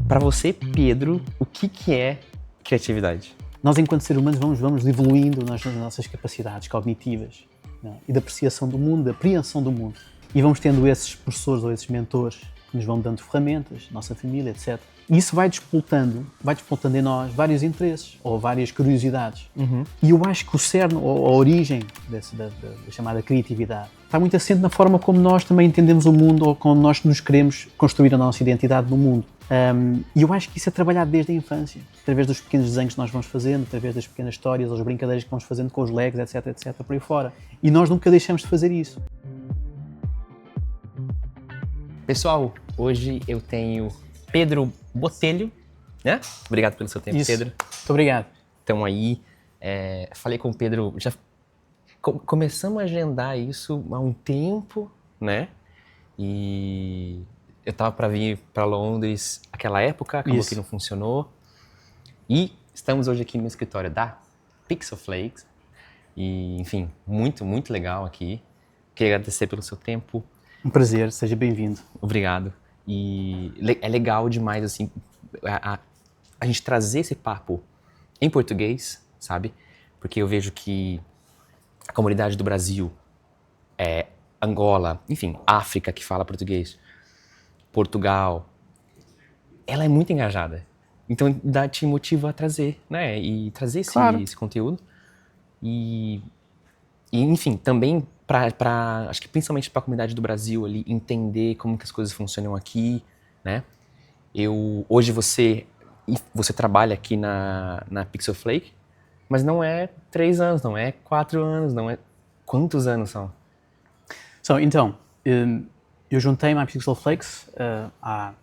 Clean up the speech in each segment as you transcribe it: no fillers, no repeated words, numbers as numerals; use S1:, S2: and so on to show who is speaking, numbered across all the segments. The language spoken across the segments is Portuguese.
S1: Para você, Pedro, o que é criatividade?
S2: Nós, enquanto seres humanos, vamos evoluindo nas nossas capacidades cognitivas, né? E da apreciação do mundo, da apreensão do mundo. E vamos tendo esses professores ou esses mentores que nos vão dando ferramentas, nossa família, etc. E isso vai despontando em nós vários interesses ou várias curiosidades. E eu acho que o cerne, ou a origem da chamada criatividade, está muito assente na forma como nós também entendemos o mundo ou como nós nos queremos construir a nossa identidade no mundo. E eu acho que isso é trabalhado desde a infância, através dos pequenos desenhos que nós vamos fazendo, através das pequenas histórias, as brincadeiras que vamos fazendo com os legos, etc, etc, por aí fora. E nós nunca deixamos de fazer isso.
S1: Pessoal, hoje eu tenho Pedro Botelho, né? Obrigado pelo seu tempo,
S2: Isso.
S1: Pedro.
S2: Muito obrigado.
S1: Então aí, falei com o Pedro, já começamos a agendar isso há um tempo, né? E eu tava para vir para Londres aquela época, acabou
S2: Isso.
S1: que não funcionou. E estamos hoje aqui no escritório da Pixelflakes. E, enfim, muito, muito legal aqui. Queria agradecer pelo seu tempo.
S2: Um prazer, seja bem-vindo.
S1: Obrigado. E é legal demais, assim, a gente trazer esse papo em português, sabe? Porque eu vejo que a comunidade do Brasil, Angola, enfim, África que fala português, Portugal, ela é muito engajada. Então, te motiva a trazer, né? E trazer esse conteúdo. E, enfim, também acho que principalmente para a comunidade do Brasil ali, entender como que as coisas funcionam aqui, né? Hoje você trabalha aqui na Pixelflake, mas não é 3 anos, não é 4 anos, não é... Quantos anos são?
S2: Então, eu juntei-me à Pixelflakes há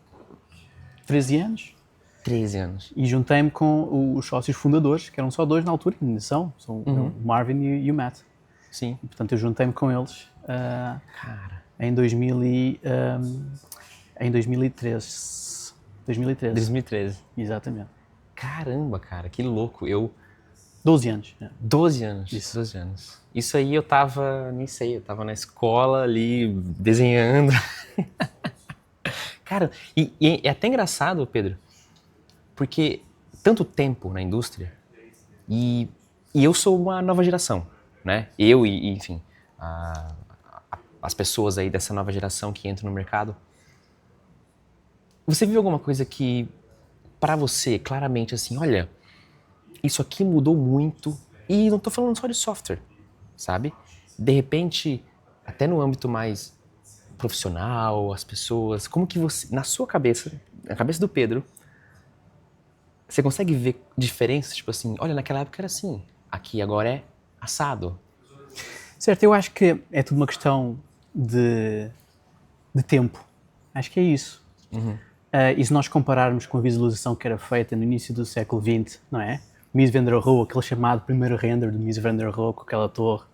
S2: 13 anos.
S1: 13 anos.
S2: E juntei-me com os sócios fundadores, que eram só 2 na altura, ainda são o Marvin e o Matt.
S1: Sim.
S2: E, portanto, eu juntei-me com eles em 2013.
S1: 2013.
S2: Exatamente.
S1: Caramba, cara, que louco.
S2: 12 anos.
S1: 12 anos.
S2: Isso.
S1: 12 anos. Isso aí eu tava na escola ali, desenhando. Cara, e é até engraçado, Pedro, porque tanto tempo na indústria e eu sou uma nova geração, né? Enfim, as pessoas aí dessa nova geração que entram no mercado. Você viu alguma coisa que, para você, claramente assim, olha, isso aqui mudou muito, e não tô falando só de software, sabe? De repente, até no âmbito mais profissional, as pessoas, como que você, na sua cabeça, na cabeça do Pedro, você consegue ver diferenças, tipo assim, olha, naquela época era assim, aqui agora é assado.
S2: Certo, eu acho que é tudo uma questão de tempo. Acho que é isso. E se nós compararmos com a visualização que era feita no início do século XX, não é? Mies van der Rohe, aquele chamado primeiro render de Mies van der Rohe com aquela torre,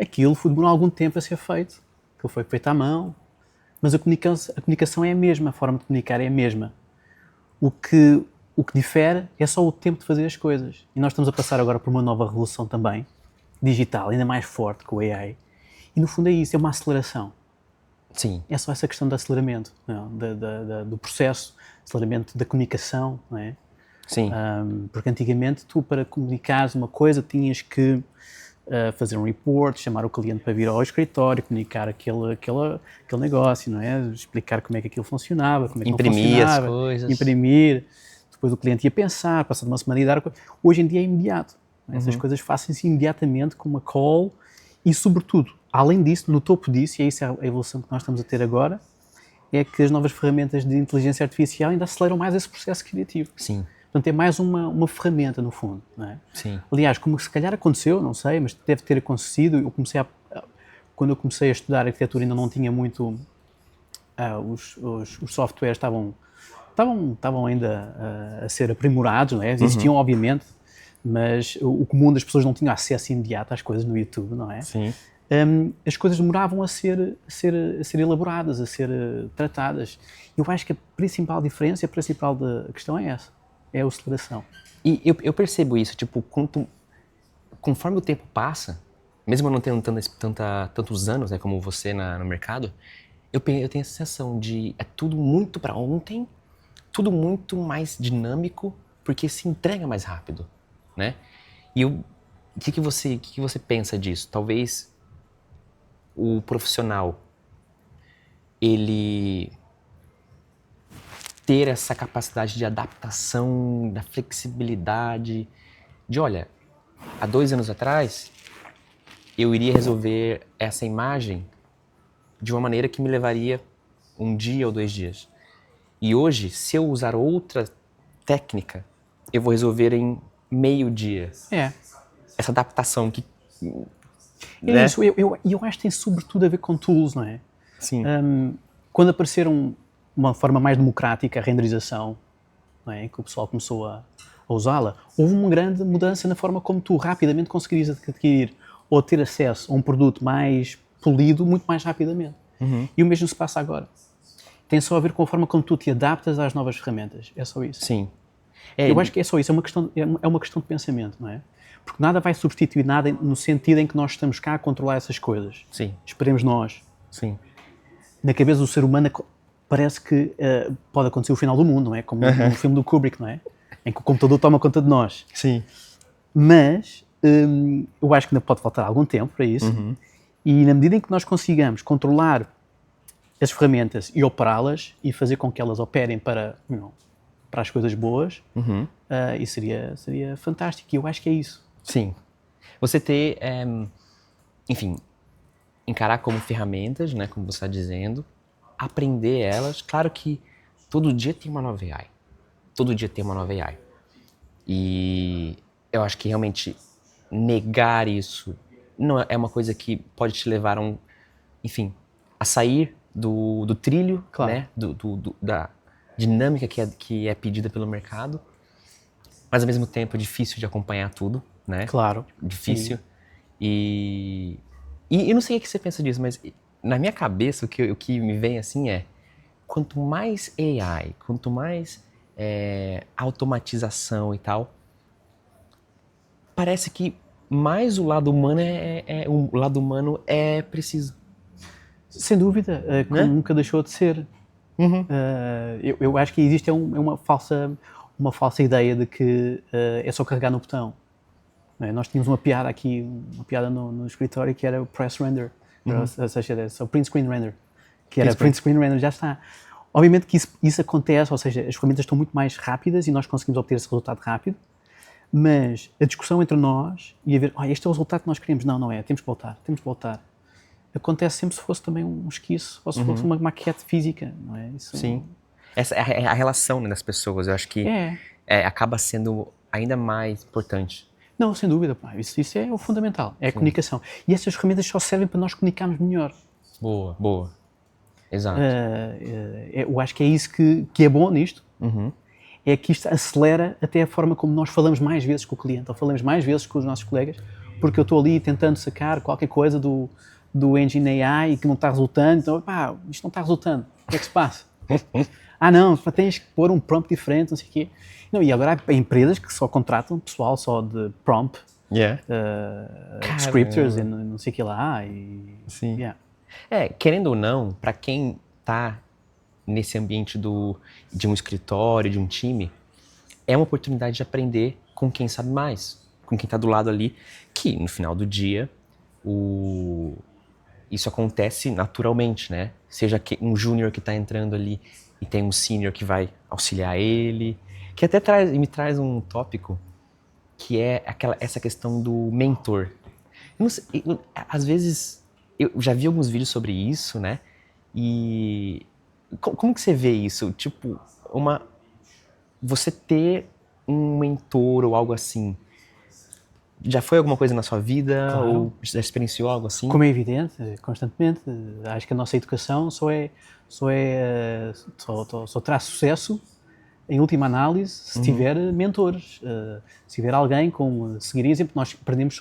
S2: aquilo demorou algum tempo a ser feito. Aquilo foi feito à mão, mas a comunicação é a mesma, a forma de comunicar é a mesma. O que difere é só o tempo de fazer as coisas. E nós estamos a passar agora por uma nova revolução também, digital, ainda mais forte com o AI. E no fundo é isso, é uma aceleração.
S1: Sim.
S2: É só essa questão do aceleramento, não, do processo, aceleramento da comunicação, não é?
S1: Sim.
S2: Porque antigamente tu, para comunicares uma coisa, tinhas que fazer um report, chamar o cliente para vir ao escritório, comunicar aquele negócio, não é? Explicar como é que aquilo funcionava, como é que
S1: imprimir
S2: não funcionava.
S1: As coisas.
S2: Imprimir. Depois o cliente ia pensar, passar uma semana e dar... Hoje em dia é imediato. Essas coisas fazem-se imediatamente com uma call e, sobretudo, além disso, no topo disso, e é isso a evolução que nós estamos a ter agora, é que as novas ferramentas de inteligência artificial ainda aceleram mais esse processo criativo.
S1: Sim.
S2: Portanto, é mais uma ferramenta, no fundo, não é?
S1: Sim.
S2: Aliás, como se calhar aconteceu, não sei, mas deve ter acontecido. Quando eu comecei a estudar arquitetura ainda não tinha muito... os softwares estavam ainda a ser aprimorados, não é? Existiam, obviamente, mas o comum das pessoas não tinha acesso imediato às coisas no YouTube, não é?
S1: Sim.
S2: As coisas demoravam a ser elaboradas, a ser tratadas. Eu acho que a principal diferença, a principal questão é essa, é a aceleração.
S1: E eu percebo isso, tipo, conforme o tempo passa, mesmo eu não tendo tantos anos, né, como você no mercado, eu tenho a sensação de é tudo muito para ontem, tudo muito mais dinâmico porque se entrega mais rápido, né? E o que você pensa disso? Talvez o profissional, ele ter essa capacidade de adaptação, da flexibilidade, de olha, há 2 anos atrás, eu iria resolver essa imagem de uma maneira que me levaria 1 dia ou 2 dias. E hoje, se eu usar outra técnica, eu vou resolver em meio dia. Essa adaptação que... né?
S2: Isso. Eu acho que tem sobretudo a ver com tools, não é?
S1: Sim.
S2: Quando apareceram uma forma mais democrática, a renderização, não é? Que o pessoal começou a usá-la, houve uma grande mudança na forma como tu rapidamente conseguirias adquirir ou ter acesso a um produto mais polido muito mais rapidamente. E o mesmo se passa agora. Tem só a ver com a forma como tu te adaptas às novas ferramentas. É só isso.
S1: Sim.
S2: Eu acho que é só isso. É uma questão de pensamento, não é? Porque nada vai substituir nada no sentido em que nós estamos cá a controlar essas coisas.
S1: Sim.
S2: Esperemos nós.
S1: Sim.
S2: Na cabeça do ser humano parece que pode acontecer o final do mundo, não é? Como no filme do Kubrick, não é? Em que o computador toma conta de nós.
S1: Sim.
S2: Mas eu acho que ainda pode faltar algum tempo para isso. E na medida em que nós consigamos controlar as ferramentas e operá-las e fazer com que elas operem para as coisas boas, isso seria fantástico. E eu acho que é isso.
S1: Sim. Você ter, enfim, encarar como ferramentas, né, como você está dizendo, aprender elas. Claro que todo dia tem uma nova AI. Todo dia tem uma nova AI. E eu acho que realmente negar isso não é uma coisa que pode te levar a sair do trilho,
S2: Claro.
S1: né, da dinâmica que é pedida pelo mercado, mas ao mesmo tempo é difícil de acompanhar tudo, né?
S2: Claro.
S1: Difícil. E eu não sei o que você pensa disso, mas na minha cabeça o que me vem assim é, quanto mais AI, quanto mais automatização e tal, parece que mais o lado humano é preciso.
S2: Sem dúvida, como
S1: Né?
S2: nunca deixou de ser. Eu acho que existe uma falsa ideia de que é só carregar no botão. Não é? Nós tínhamos uma piada no escritório que era o press render, ou seja, era só print screen render, que era print screen render, já está. Obviamente que isso acontece, ou seja, as ferramentas estão muito mais rápidas e nós conseguimos obter esse resultado rápido, mas a discussão entre nós e a ver, este é o resultado que nós queremos, não é, temos que voltar. Acontece sempre se fosse também um esquiço ou se fosse uma maquete física, não é? Isso...
S1: Sim. Essa é a relação, né, das pessoas, eu acho que acaba sendo ainda mais importante.
S2: Não, sem dúvida, pá. Isso é o fundamental, é a comunicação. E essas ferramentas só servem para nós comunicarmos melhor.
S1: Boa. Exato.
S2: Eu acho que é isso que é bom nisto, é que isto acelera até a forma como nós falamos mais vezes com o cliente, ou falamos mais vezes com os nossos colegas, porque eu estou ali tentando sacar qualquer coisa do Engine AI que não está resultando, então, pá, isto não está resultando, o que é que se passa? Não, tens que pôr um prompt diferente, não sei o quê. Não, e agora há empresas que só contratam pessoal só de prompt, scripters e não sei o que lá.
S1: Sim. Querendo ou não, para quem está nesse ambiente de um escritório, de um time, é uma oportunidade de aprender com quem sabe mais, com quem está do lado ali, que no final do dia isso acontece naturalmente, né? Seja um júnior que está entrando ali e tem um sênior que vai auxiliar ele, que até me traz um tópico que é essa questão do mentor. Eu não sei, às vezes eu já vi alguns vídeos sobre isso, né? E como que você vê isso? Tipo, você ter um mentor ou algo assim, já foi alguma coisa na sua vida?
S2: Claro.
S1: Ou já experienciou algo assim?
S2: Como é evidente, constantemente. Acho que a nossa educação só traz sucesso, em última análise, se tiver mentores, se tiver alguém com seguir exemplo. Nós aprendemos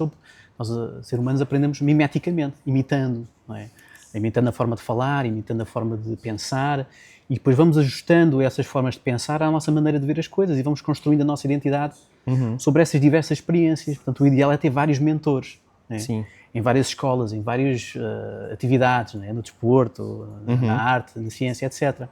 S2: nós, seres humanos, aprendemos mimeticamente, imitando, não é? Imitando a forma de falar, imitando a forma de pensar, e depois vamos ajustando essas formas de pensar à nossa maneira de ver as coisas e vamos construindo a nossa identidade sobre essas diversas experiências. Portanto, o ideal é ter vários mentores, né?
S1: Sim.
S2: Em várias escolas, em várias atividades, né? No desporto, na arte, na ciência, etc.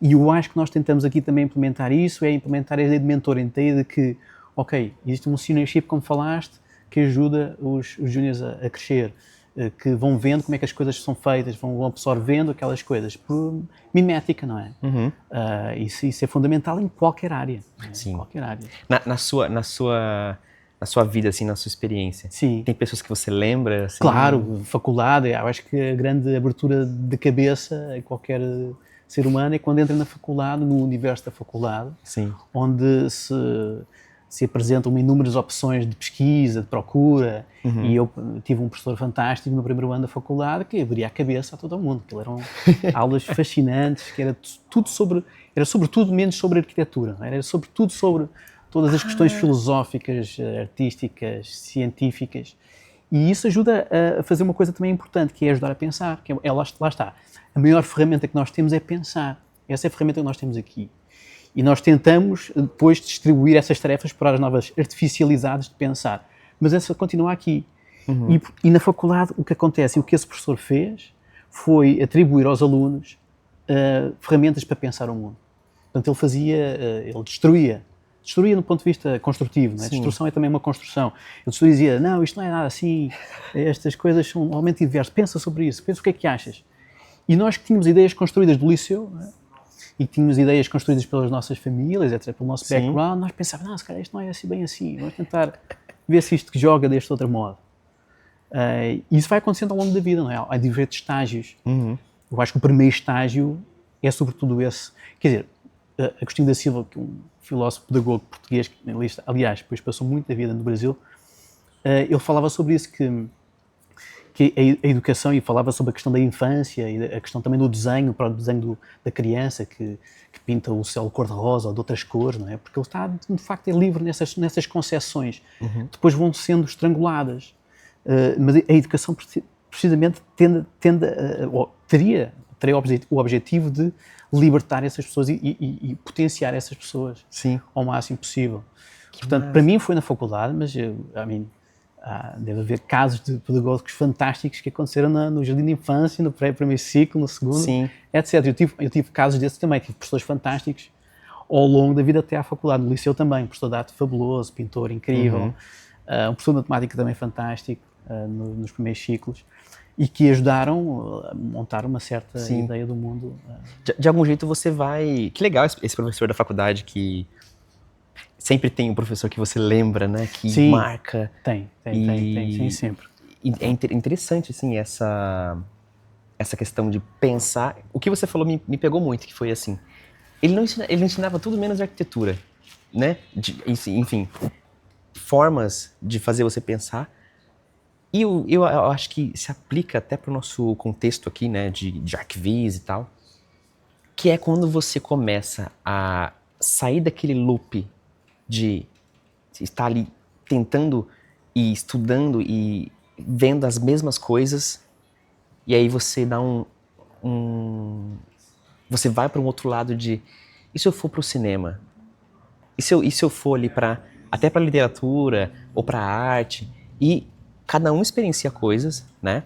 S2: E eu acho que nós tentamos aqui também implementar isso, é implementar a ideia de mentor, a ideia de que, ok, existe um seniorship, como falaste, que ajuda os júniores a crescer, que vão vendo como é que as coisas são feitas, vão absorvendo aquelas coisas, por mimética, não é? Isso é fundamental em qualquer área.
S1: Sim.
S2: Em qualquer área.
S1: Na sua vida, assim, na sua experiência,
S2: Sim.
S1: Tem pessoas que você lembra? Assim?
S2: Claro, faculdade, eu acho que a grande abertura de cabeça a qualquer ser humano é quando entra na faculdade, no universo da faculdade,
S1: Sim.
S2: onde se apresentam inúmeras opções de pesquisa, de procura, e eu tive um professor fantástico no primeiro ano da faculdade que abria a cabeça a todo o mundo, que eram aulas fascinantes, que era sobre tudo menos sobre arquitetura, era sobre tudo sobre todas as questões filosóficas, artísticas, científicas, e isso ajuda a fazer uma coisa também importante, que é ajudar a pensar, que lá está, a maior ferramenta que nós temos é pensar, essa é a ferramenta que nós temos aqui. E nós tentamos depois distribuir essas tarefas para as novas artificialidades de pensar. Mas essa continua aqui. E na faculdade o que acontece, e o que esse professor fez, foi atribuir aos alunos ferramentas para pensar o mundo. Portanto, ele destruía no ponto de vista construtivo. Não é? A destruição é também uma construção. Ele dizia, não, isto não é nada assim, estas coisas são realmente diversas, pensa sobre isso, pensa o que é que achas. E nós que tínhamos ideias construídas do liceu, não é? E que tínhamos ideias construídas pelas nossas famílias, etc., pelo nosso background, nós pensávamos, não, se calhar isto não é assim, bem assim, vamos tentar ver se isto joga deste outro modo. E isso vai acontecendo ao longo da vida, não é? Há diversos estágios. Eu acho que o primeiro estágio é sobretudo esse. Quer dizer, Agostinho da Silva, que é um filósofo pedagogo português, aliás, depois passou muito da vida no Brasil, ele falava sobre isso, que a educação, e falava sobre a questão da infância e a questão também do desenho, para o desenho da criança que pinta o céu cor-de-rosa ou de outras cores, não é? Porque ele está, de facto, é livre nessas concepções. Depois vão sendo estranguladas. Mas a educação, precisamente, teria o objetivo de libertar essas pessoas e potenciar essas pessoas ao máximo possível. Portanto, para mim foi na faculdade, mas deve haver casos de pedagogos fantásticos que aconteceram no jardim de infância, no primeiro ciclo, no segundo, etc. Eu tive casos desses também, tive professores fantásticos ao longo da vida até à faculdade, no liceu também, um professor de arte fabuloso, pintor incrível, um professor de matemática também fantástico, nos primeiros ciclos, e que ajudaram a montar uma certa ideia do mundo.
S1: De algum jeito você vai... Que legal esse professor da faculdade que... Sempre tem um professor que você lembra, né? Que marca.
S2: Tem, sempre.
S1: E é interessante, assim, essa questão de pensar. O que você falou me pegou muito, que foi assim, ele não ensinava tudo menos arquitetura, né? Enfim, formas de fazer você pensar. E eu acho que se aplica até para o nosso contexto aqui, né? De arquivis e tal. Que é quando você começa a sair daquele loop de estar ali tentando e estudando e vendo as mesmas coisas, e aí você dá você vai para um outro lado de, e se eu for para o cinema? E se eu for ali até para literatura ou para arte? E cada um experiencia coisas, né,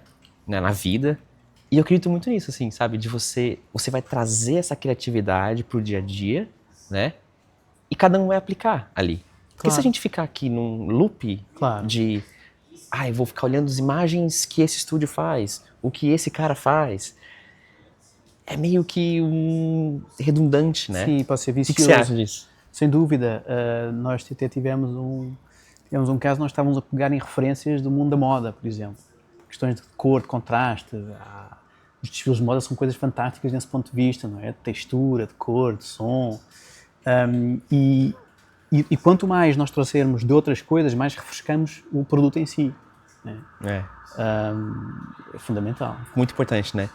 S1: na vida, e eu acredito muito nisso, assim, sabe, de você vai trazer essa criatividade pro dia a dia, né, e cada um vai aplicar ali. Porque se a gente ficar aqui num loop de... eu vou ficar olhando as imagens que esse estúdio faz, o que esse cara faz, é meio que redundante, né?
S2: Sim, pode ser vicioso.
S1: O que você acha disso?
S2: Sem dúvida. Nós até tivemos um caso, nós estávamos a pegar em referências do mundo da moda, por exemplo. Questões de cor, de contraste. Os desfiles de moda são coisas fantásticas nesse ponto de vista, não é? De textura, de cor, de som. E quanto mais nós trouxermos de outras coisas, mais refrescamos o produto em si. Né? É fundamental.
S1: Muito importante, né?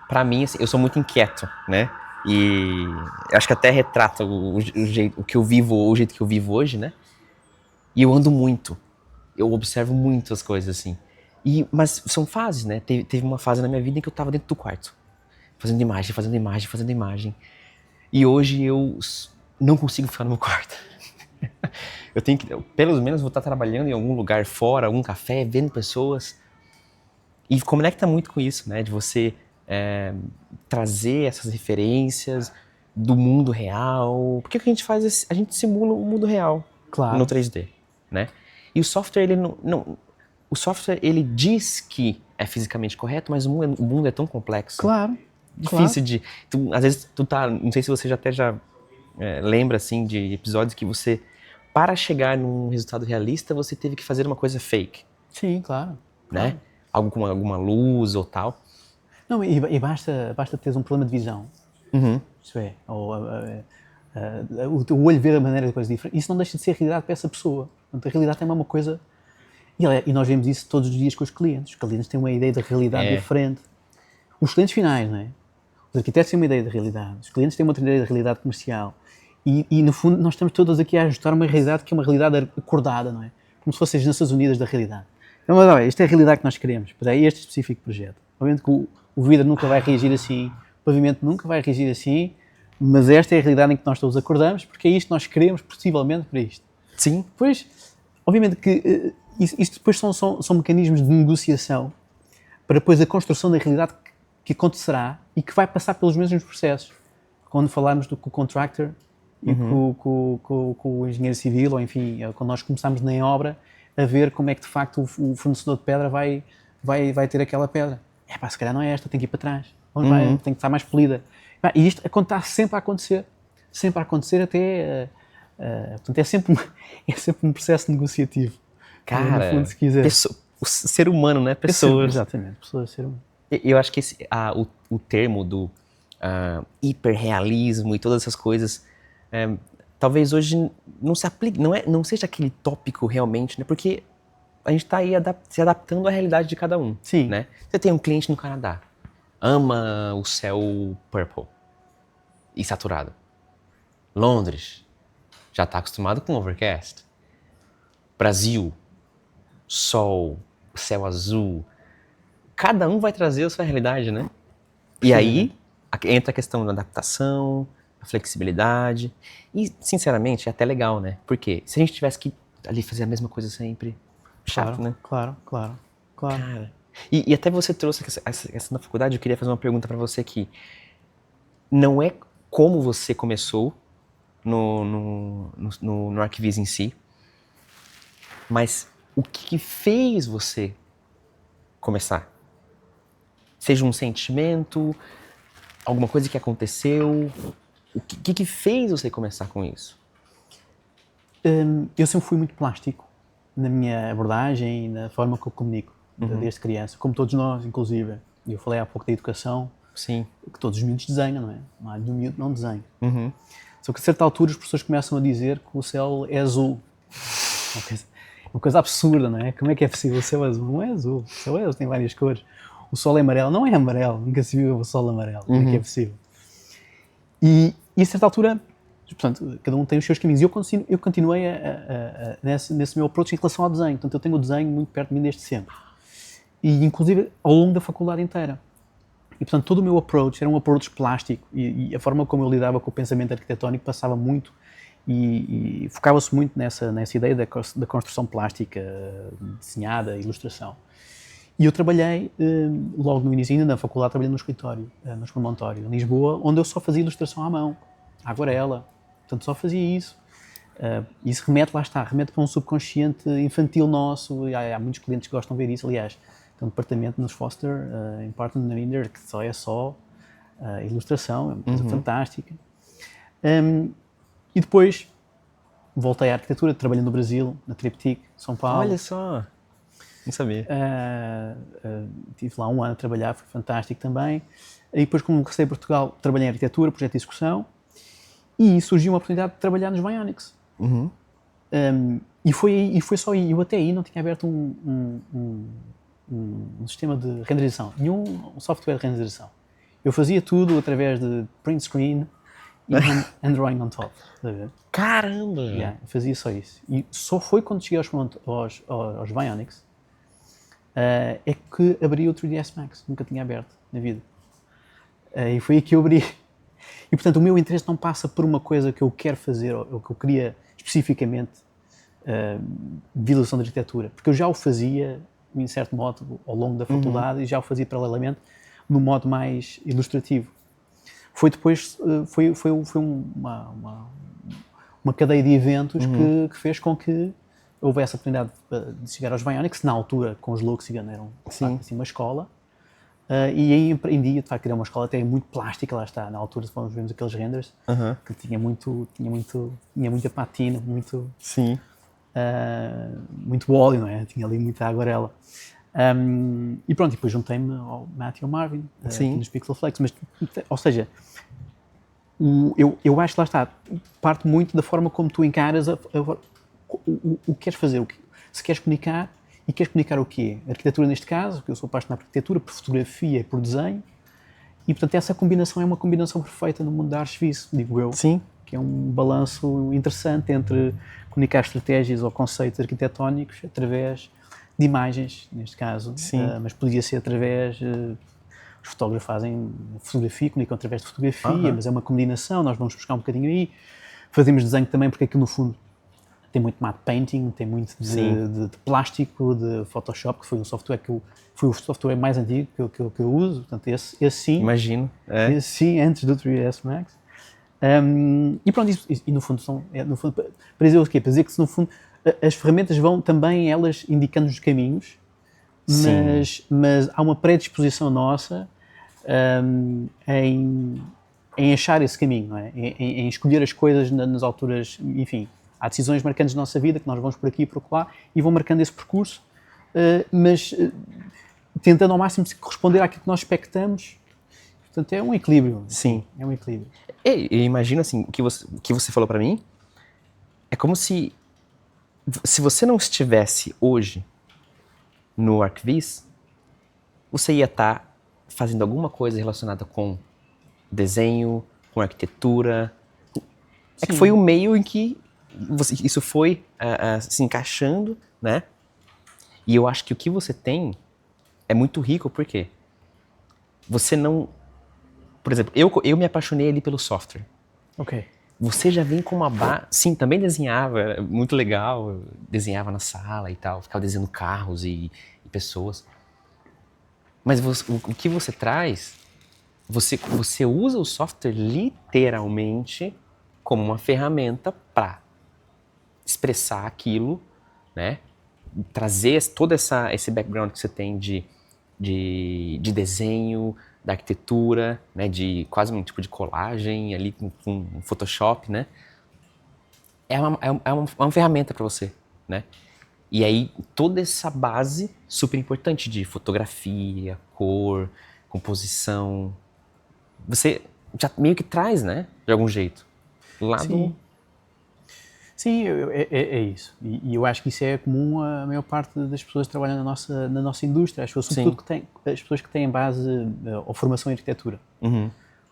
S1: Pra mim, assim, eu sou muito inquieto, né? E acho que até retrata o jeito que eu vivo, o jeito que eu vivo hoje, né? E eu ando muito. Eu observo muito as coisas, assim. Mas são fases, né? Teve uma fase na minha vida em que eu tava dentro do quarto. Fazendo imagem. E hoje eu não consigo ficar no meu quarto. Eu tenho que, pelo menos, vou estar trabalhando em algum lugar fora, algum café, vendo pessoas. E conecta muito com isso, né? De você trazer essas referências do mundo real. Porque o que a gente faz é a gente simula o mundo real no 3D, né? E o software, o software, ele diz que é fisicamente correto, mas o mundo é tão complexo.
S2: Claro.
S1: Difícil de... às vezes tu tá... Não sei se você já lembra, assim, de episódios que você, para chegar num resultado realista, você teve que fazer uma coisa fake.
S2: Sim, claro.
S1: Né? Algo com alguma luz ou tal.
S2: Não, e basta teres um problema de visão. Isso é, o olho ver a maneira de coisa diferente. Isso não deixa de ser realidade para essa pessoa. Portanto, a realidade é uma coisa... E nós vemos isso todos os dias com os clientes. Os clientes têm uma ideia da realidade diferente. Os clientes finais, não é? Os arquitetos têm uma ideia da realidade. Os clientes têm uma outra ideia da realidade comercial. E no fundo, nós estamos todos aqui a ajustar uma realidade que é uma realidade acordada, não é? Como se fossem as Nações Unidas da realidade. Então, mas, esta é a realidade que nós queremos para este específico projeto. Obviamente que o vidro nunca vai reagir assim, o pavimento nunca vai reagir assim, mas esta é a realidade em que nós todos acordamos, porque é isto que nós queremos, possivelmente, para isto.
S1: Sim.
S2: Depois, obviamente que isto depois são mecanismos de negociação para depois a construção da realidade que acontecerá e que vai passar pelos mesmos processos. Quando falarmos com o contractor e com o engenheiro civil, ou enfim, quando nós começamos na obra, a ver como é que de facto o fornecedor de pedra vai ter aquela pedra. Se calhar não é esta, tem que ir para trás. Tem que estar mais polida. E isto está sempre a acontecer até... portanto, é sempre um processo negociativo.
S1: Cara,
S2: no fundo, se quiser.
S1: O ser humano, né? Pessoas.
S2: Exatamente, pessoas, ser humano.
S1: Eu acho que o termo do hiperrealismo e todas essas coisas, talvez hoje não se aplique, não seja aquele tópico realmente, né? Porque a gente está aí se adaptando à realidade de cada um.
S2: Sim.
S1: Né? Você tem um cliente no Canadá, ama o céu purple e saturado. Londres, já está acostumado com overcast. Brasil, sol, céu azul. Cada um vai trazer a sua realidade, né? E aí entra a questão da adaptação, a flexibilidade. E, sinceramente, é até legal, né? Porque se a gente tivesse que ali fazer a mesma coisa sempre, chato, né?
S2: Claro.
S1: Cara, e até você trouxe essa na faculdade, eu queria fazer uma pergunta pra você aqui. Não é como você começou no Arquivis em si, mas o que fez você começar? Seja um sentimento, alguma coisa que aconteceu, o que fez você começar com isso?
S2: Eu sempre fui muito plástico na minha abordagem e na forma que eu comunico, desde criança, como todos nós, inclusive. Eu falei há pouco da educação,
S1: Sim.
S2: que todos os miúdos desenham, não é? Não há nenhum miúdo que não desenha. Só que a certa altura as pessoas começam a dizer que o céu é azul. Uma coisa absurda, não é? Como é que é possível? O céu é azul? Não é azul. O céu é azul, tem várias cores. O sol é amarelo. Não é amarelo. Nunca se viu o sol amarelo. Como é que é possível? E a certa altura, portanto, cada um tem os seus caminhos. E eu continuei nesse meu approach em relação ao desenho. Portanto, eu tenho o desenho muito perto de mim desde sempre. E, inclusive, ao longo da faculdade inteira. E, portanto, todo o meu approach era um approach plástico. E a forma como eu lidava com o pensamento arquitetónico passava muito e focava-se muito nessa ideia da construção plástica, desenhada, ilustração. E eu trabalhei, logo no início, ainda na faculdade, trabalhei no escritório, no Experimentatório, em Lisboa, onde eu só fazia ilustração à mão, à aguarela. Portanto, só fazia isso. Isso remete para um subconsciente infantil nosso. E há muitos clientes que gostam de ver isso. Aliás, tem um departamento nos Foster, em Parton & Winder, que só ilustração, é uma coisa fantástica. E depois voltei à arquitetura, trabalhei no Brasil, na Triptych, São Paulo.
S1: Olha só, não sabia.
S2: Estive lá um ano a trabalhar, foi fantástico também. E depois, como regressei a Portugal, trabalhei em arquitetura, projeto de execução, e surgiu uma oportunidade de trabalhar nos Vionics. E foi só aí. Eu até aí não tinha aberto um sistema de renderização, um software de renderização. Eu fazia tudo através de print screen e drawing on top.
S1: Caramba!
S2: Eu fazia só isso. E só foi quando cheguei aos Vionics é que abri o 3ds Max. Nunca tinha aberto na vida. E foi aí que eu abri. E, portanto, o meu interesse não passa por uma coisa que eu quero fazer, ou que eu queria especificamente de ilustração de arquitetura. Porque eu já o fazia, em certo modo, ao longo da faculdade, e já o fazia paralelamente, no modo mais ilustrativo. Foi depois, foi uma cadeia de eventos que fez com que houvesse a oportunidade de chegar aos Vionics, na altura, com os Luxigan, eram assim, uma escola. E aí empreendi, de facto, criar uma escola até muito plástica, lá está, na altura, quando vimos aqueles renders, que tinha muita patina, muito óleo, não é? Tinha ali muita aguarela. E pronto, depois juntei-me ao Matthew Marvin, aqui nos Pixel Flex, mas, ou seja, eu acho que lá está, parte muito da forma como tu encaras o que queres fazer, se queres comunicar, e queres comunicar o quê? Arquitetura neste caso, porque eu sou apaixonado por arquitetura, por fotografia e por desenho, e portanto essa combinação é uma combinação perfeita no mundo da arte-serviço, digo eu, que é um balanço interessante entre comunicar estratégias ou conceitos arquitetónicos através de imagens, neste caso, mas podia ser através... Os fotógrafos fazem fotografia, comunicam através de fotografia, mas é uma combinação, nós vamos buscar um bocadinho aí. Fazemos desenho também, porque aquilo no fundo tem muito matte painting, tem muito de plástico, de Photoshop, que foi o software mais antigo que eu uso, portanto esse sim.
S1: Imagino.
S2: Esse sim, antes do 3ds Max. E pronto, e no fundo para dizer o quê? Para dizer que no fundo as ferramentas vão também elas indicando os caminhos, mas há uma predisposição nossa em achar esse caminho, não é? Em escolher as coisas nas alturas, enfim, há decisões marcantes da nossa vida que nós vamos por aqui e por lá e vão marcando esse percurso, mas tentando ao máximo corresponder àquilo que nós expectamos. Portanto, é um equilíbrio.
S1: Sim.
S2: É um equilíbrio.
S1: Eu imagino assim, o que você falou para mim é como se você não estivesse hoje no ArcViz, você ia estar fazendo alguma coisa relacionada com desenho, com arquitetura. É que foi o meio em que isso foi se encaixando, né? E eu acho que o que você tem é muito rico, porque você não... Por exemplo, eu me apaixonei ali pelo software.
S2: Ok.
S1: Você já vem com uma base... Sim, também desenhava, era muito legal. Eu desenhava na sala e tal, ficava desenhando carros e pessoas. Mas o que você traz, você usa o software literalmente como uma ferramenta para expressar aquilo, né? Trazer todo esse background que você tem de desenho, da arquitetura, né? De quase um tipo de colagem ali com Photoshop, né? É uma ferramenta para você, né? E aí, toda essa base super importante de fotografia, cor, composição, você já meio que traz, né? De algum jeito.
S2: Sim, é isso. E eu acho que isso é comum à maior parte das pessoas que trabalham na nossa indústria. Acho que sobretudo as pessoas que têm base ou formação em arquitetura.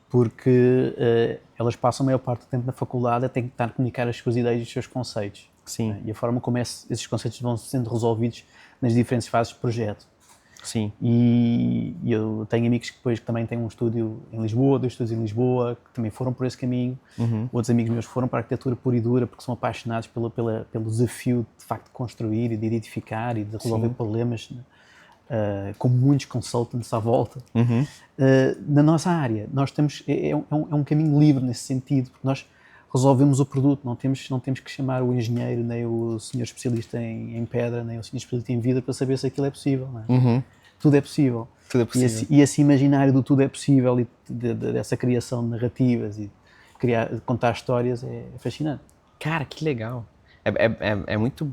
S2: Porque elas passam a maior parte do tempo na faculdade a tentar comunicar as suas ideias e os seus conceitos.
S1: Sim.
S2: E a forma como esses conceitos vão sendo resolvidos nas diferentes fases do projeto.
S1: Sim.
S2: E eu tenho amigos que depois também têm um estúdio em Lisboa, 2 estúdios em Lisboa, que também foram por esse caminho. Outros amigos meus foram para a arquitetura pura e dura porque são apaixonados pelo desafio de facto de construir e de edificar e de resolver problemas, com muitos consultants à volta. Na nossa área, nós temos, é um caminho livre nesse sentido, porque nós resolvemos o produto, não temos que chamar o engenheiro, nem o senhor especialista em pedra, nem o senhor especialista em vidro para saber se aquilo é possível. Não é? Tudo é possível.
S1: Tudo é possível.
S2: E esse imaginário do tudo é possível e dessa criação de narrativas e de contar histórias é fascinante.
S1: Cara, que legal. É muito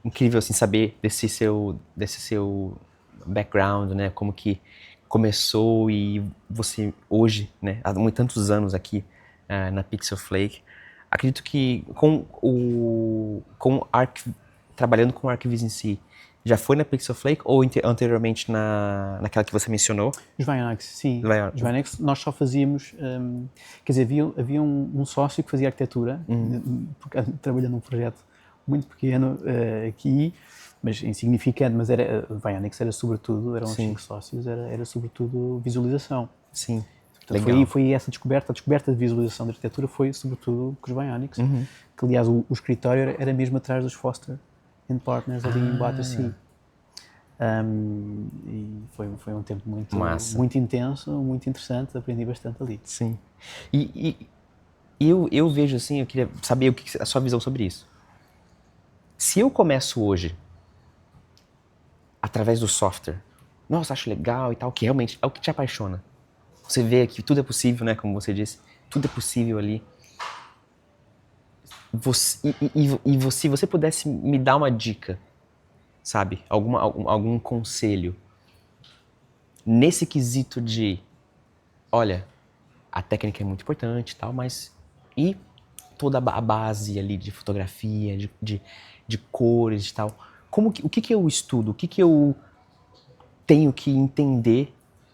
S1: incrível assim, saber desse seu background, né? Como que começou e você hoje, né? Há tantos anos aqui na Pixel Flake. Acredito que trabalhando com o ArcViz em si, já foi na Pixel Flake ou anteriormente naquela que você mencionou?
S2: Os Vionics, sim. Os Vionics nós só fazíamos, quer dizer, havia um sócio que fazia arquitetura, trabalhando num projeto muito pequeno aqui, mas insignificante, mas Vionics era sobretudo, eram os 5 sócios, era sobretudo visualização.
S1: Sim.
S2: Portanto, foi essa descoberta, a descoberta de visualização da arquitetura foi sobretudo com os Vionics, que aliás o escritório era mesmo atrás dos Foster & Partners ali em Battersea. E foi um tempo
S1: Massa.
S2: muito intenso, muito interessante, aprendi bastante ali.
S1: Sim. E eu vejo assim, eu queria saber a sua visão sobre isso. Se eu começo hoje, através do software, nossa, acho legal e tal, que realmente é o que te apaixona. Você vê que tudo é possível, né? Como você disse, tudo é possível ali. Se você pudesse me dar uma dica, sabe? Algum conselho nesse quesito de, olha, a técnica é muito importante e tal, mas e toda a base ali de fotografia, de cores e tal. O que eu estudo? O que eu tenho que entender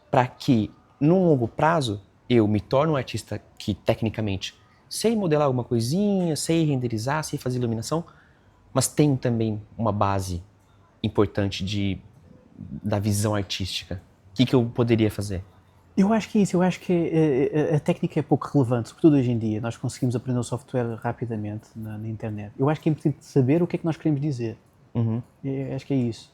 S1: para que, num longo prazo, eu me torne um artista que, tecnicamente, sei modelar alguma coisinha, sei renderizar, sei fazer iluminação, mas tenho também uma base importante da visão artística. O que eu poderia fazer?
S2: Eu acho que é isso, eu acho que a técnica é pouco relevante, sobretudo hoje em dia. Nós conseguimos aprender o software rapidamente na internet. Eu acho que é importante saber o que é que nós queremos dizer. Acho que é isso.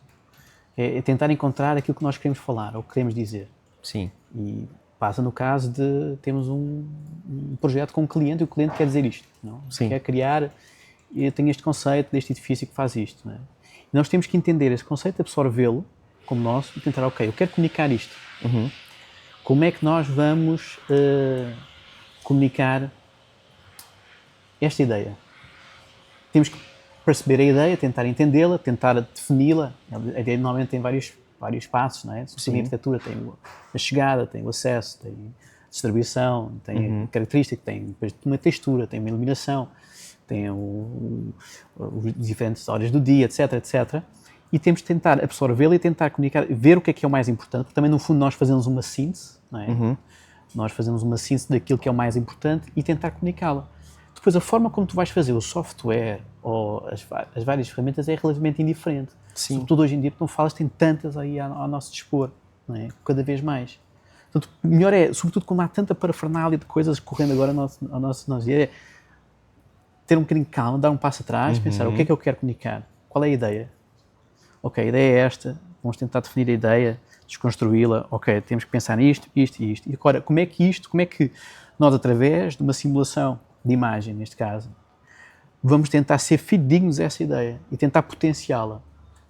S2: É tentar encontrar aquilo que nós queremos falar ou que queremos dizer.
S1: Sim.
S2: E passa no caso de termos um projeto com um cliente e o cliente quer dizer isto. Não?
S1: Sim.
S2: Quer criar, eu tenho este conceito deste edifício que faz isto. Não é? E nós temos que entender esse conceito, absorvê-lo como nosso e tentar, ok, eu quero comunicar isto. Como é que nós vamos comunicar esta ideia? Temos que perceber a ideia, tentar entendê-la, tentar defini-la. A ideia normalmente tem vários passos, não é? Sim. A arquitetura tem a chegada, tem o acesso, tem a distribuição, tem a característica, tem uma textura, tem uma iluminação, tem os diferentes horas do dia, etc, etc. E temos de tentar absorvê-la e tentar comunicar, ver o que é o mais importante, porque também no fundo nós fazemos uma síntese, não é? Nós fazemos uma síntese daquilo que é o mais importante e tentar comunicá-la. Depois a forma como tu vais fazer o software ou as várias ferramentas é relativamente indiferente.
S1: Sim.
S2: Sobretudo hoje em dia, porque não falas, tem tantas aí ao nosso dispor, não é? Cada vez mais. Portanto, melhor é, sobretudo quando há tanta parafernália de coisas correndo agora ao nosso dia, é ter um bocadinho de calma, dar um passo atrás, pensar o que é que eu quero comunicar, qual é a ideia. Ok, a ideia é esta, vamos tentar definir a ideia, desconstruí-la, ok, temos que pensar nisto, isto e isto. E agora, como é que nós, através de uma simulação de imagem, neste caso, vamos tentar ser fidedignos a essa ideia e tentar potenciá-la.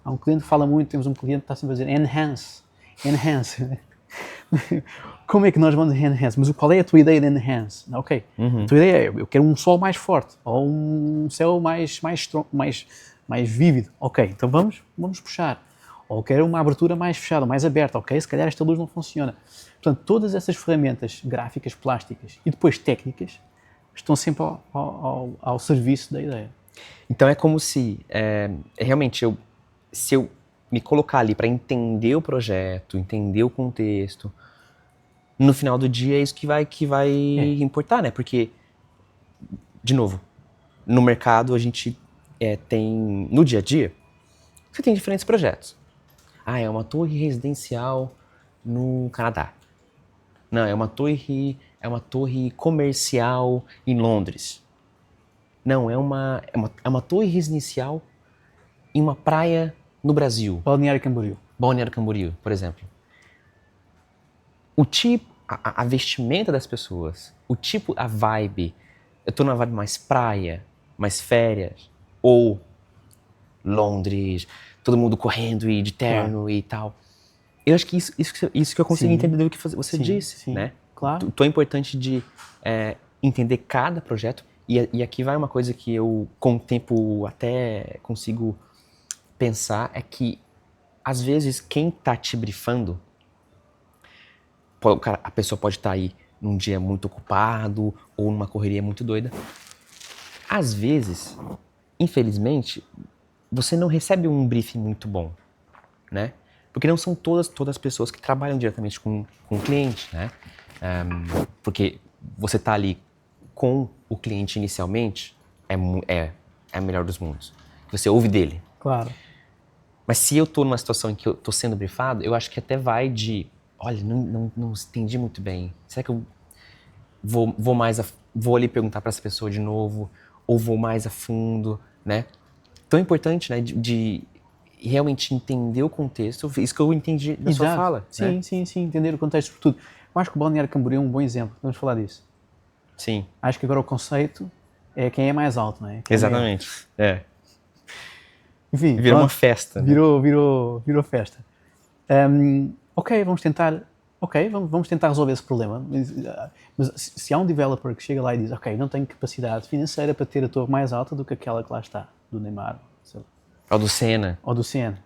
S2: Há um cliente que fala muito, temos um cliente que está sempre a dizer enhance. Como é que nós vamos enhance? Mas qual é a tua ideia de enhance? Ok, a tua ideia é, eu quero um sol mais forte, ou um céu mais vívido. Ok, então vamos puxar. Ou quero uma abertura mais fechada, mais aberta. Ok, se calhar esta luz não funciona. Portanto, todas essas ferramentas gráficas, plásticas e depois técnicas estão sempre ao serviço da ideia.
S1: Então é como se, realmente, se eu me colocar ali para entender o projeto, entender o contexto, no final do dia é isso que vai importar, né? Porque, de novo, no mercado a gente tem, no dia a dia, você tem diferentes projetos. Ah, é uma torre residencial no Canadá. Não, é uma torre comercial em Londres. Não, é uma torre residencial em uma praia no Brasil.
S2: Balneário Camboriú.
S1: Balneário Camboriú, por exemplo. O tipo, a vestimenta das pessoas, o tipo, a vibe. Eu tô numa vibe mais praia, mais férias, ou Londres, todo mundo correndo e de terno e tal. Eu acho que isso que eu consigo entender do que você disse, né?
S2: Claro.
S1: Tão importante de entender cada projeto. E aqui vai uma coisa que eu, com o tempo, até consigo pensar, é que, às vezes, quem tá te brifando, a pessoa pode estar aí num dia muito ocupado ou numa correria muito doida. Às vezes, infelizmente, você não recebe um briefing muito bom, né? Porque não são todas as pessoas que trabalham diretamente com o cliente, né? Porque você tá ali com o cliente inicialmente, é a melhor dos mundos. Você ouve dele.
S2: Claro.
S1: Mas se eu tô numa situação em que eu tô sendo briefado, eu acho que até vai de, olha, não entendi muito bem. Será que eu vou ali perguntar para essa pessoa de novo, ou vou mais a fundo, né? Tão importante, né, de realmente entender o contexto, isso que eu entendi da sua fala.
S2: Sim,
S1: né?
S2: sim, entender o contexto por tudo. Eu acho que o Balneário Camboriú é um bom exemplo, vamos falar disso.
S1: Sim,
S2: Acho que agora o conceito é quem é mais alto, não é? Quem é maior.
S1: exatamente. É.
S2: Enfim,
S1: Virou uma
S2: pronto,
S1: festa, né?
S2: virou festa. Ok, vamos tentar resolver esse problema. Mas se há um developer que chega lá e diz, ok, não tenho capacidade financeira para ter a torre mais alta do que aquela que lá está, do Neymar, sei lá,
S1: Ou do Senna.
S2: ou do Senna,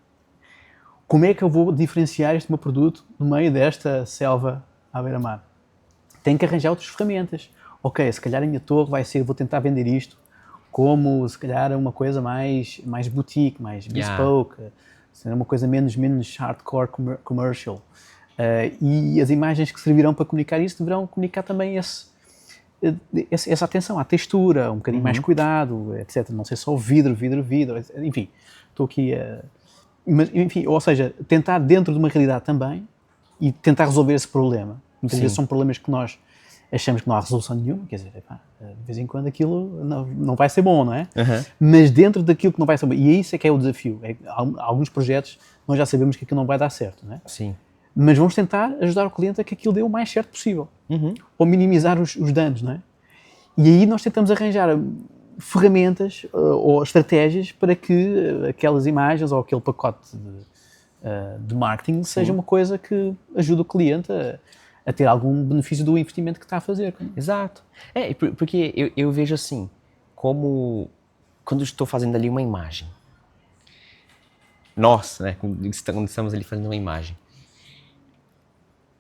S2: como é que eu vou diferenciar este meu produto no meio desta selva à beira-mar? Tenho que arranjar outras ferramentas. Ok, se calhar a minha torre vai ser, vou tentar vender isto como, se calhar, uma coisa mais boutique, mais bespoke, uma coisa menos hardcore commercial. E as imagens que servirão para comunicar isso deverão comunicar também essa atenção à textura, um bocadinho mais cuidado, etc. Não sei só vidro, enfim, estou aqui a... Mas, enfim, ou seja, tentar dentro de uma realidade também e tentar resolver esse problema. Muitas vezes são problemas que nós achamos que não há resolução nenhuma, quer dizer, de vez em quando aquilo não vai ser bom, não é? Mas dentro daquilo que não vai ser bom, e é isso que é o desafio. Alguns projetos nós já sabemos que aquilo não vai dar certo, não é?
S1: Sim.
S2: Mas vamos tentar ajudar o cliente a que aquilo dê o mais certo possível. Ou minimizar os danos, não é? E aí nós tentamos arranjar ferramentas ou estratégias para que aquelas imagens ou aquele pacote de marketing seja uma coisa que ajude o cliente a ter algum benefício do investimento que está a fazer.
S1: Exato. Porque eu vejo assim, como quando estou fazendo ali uma imagem, nós, né, quando estamos ali fazendo uma imagem,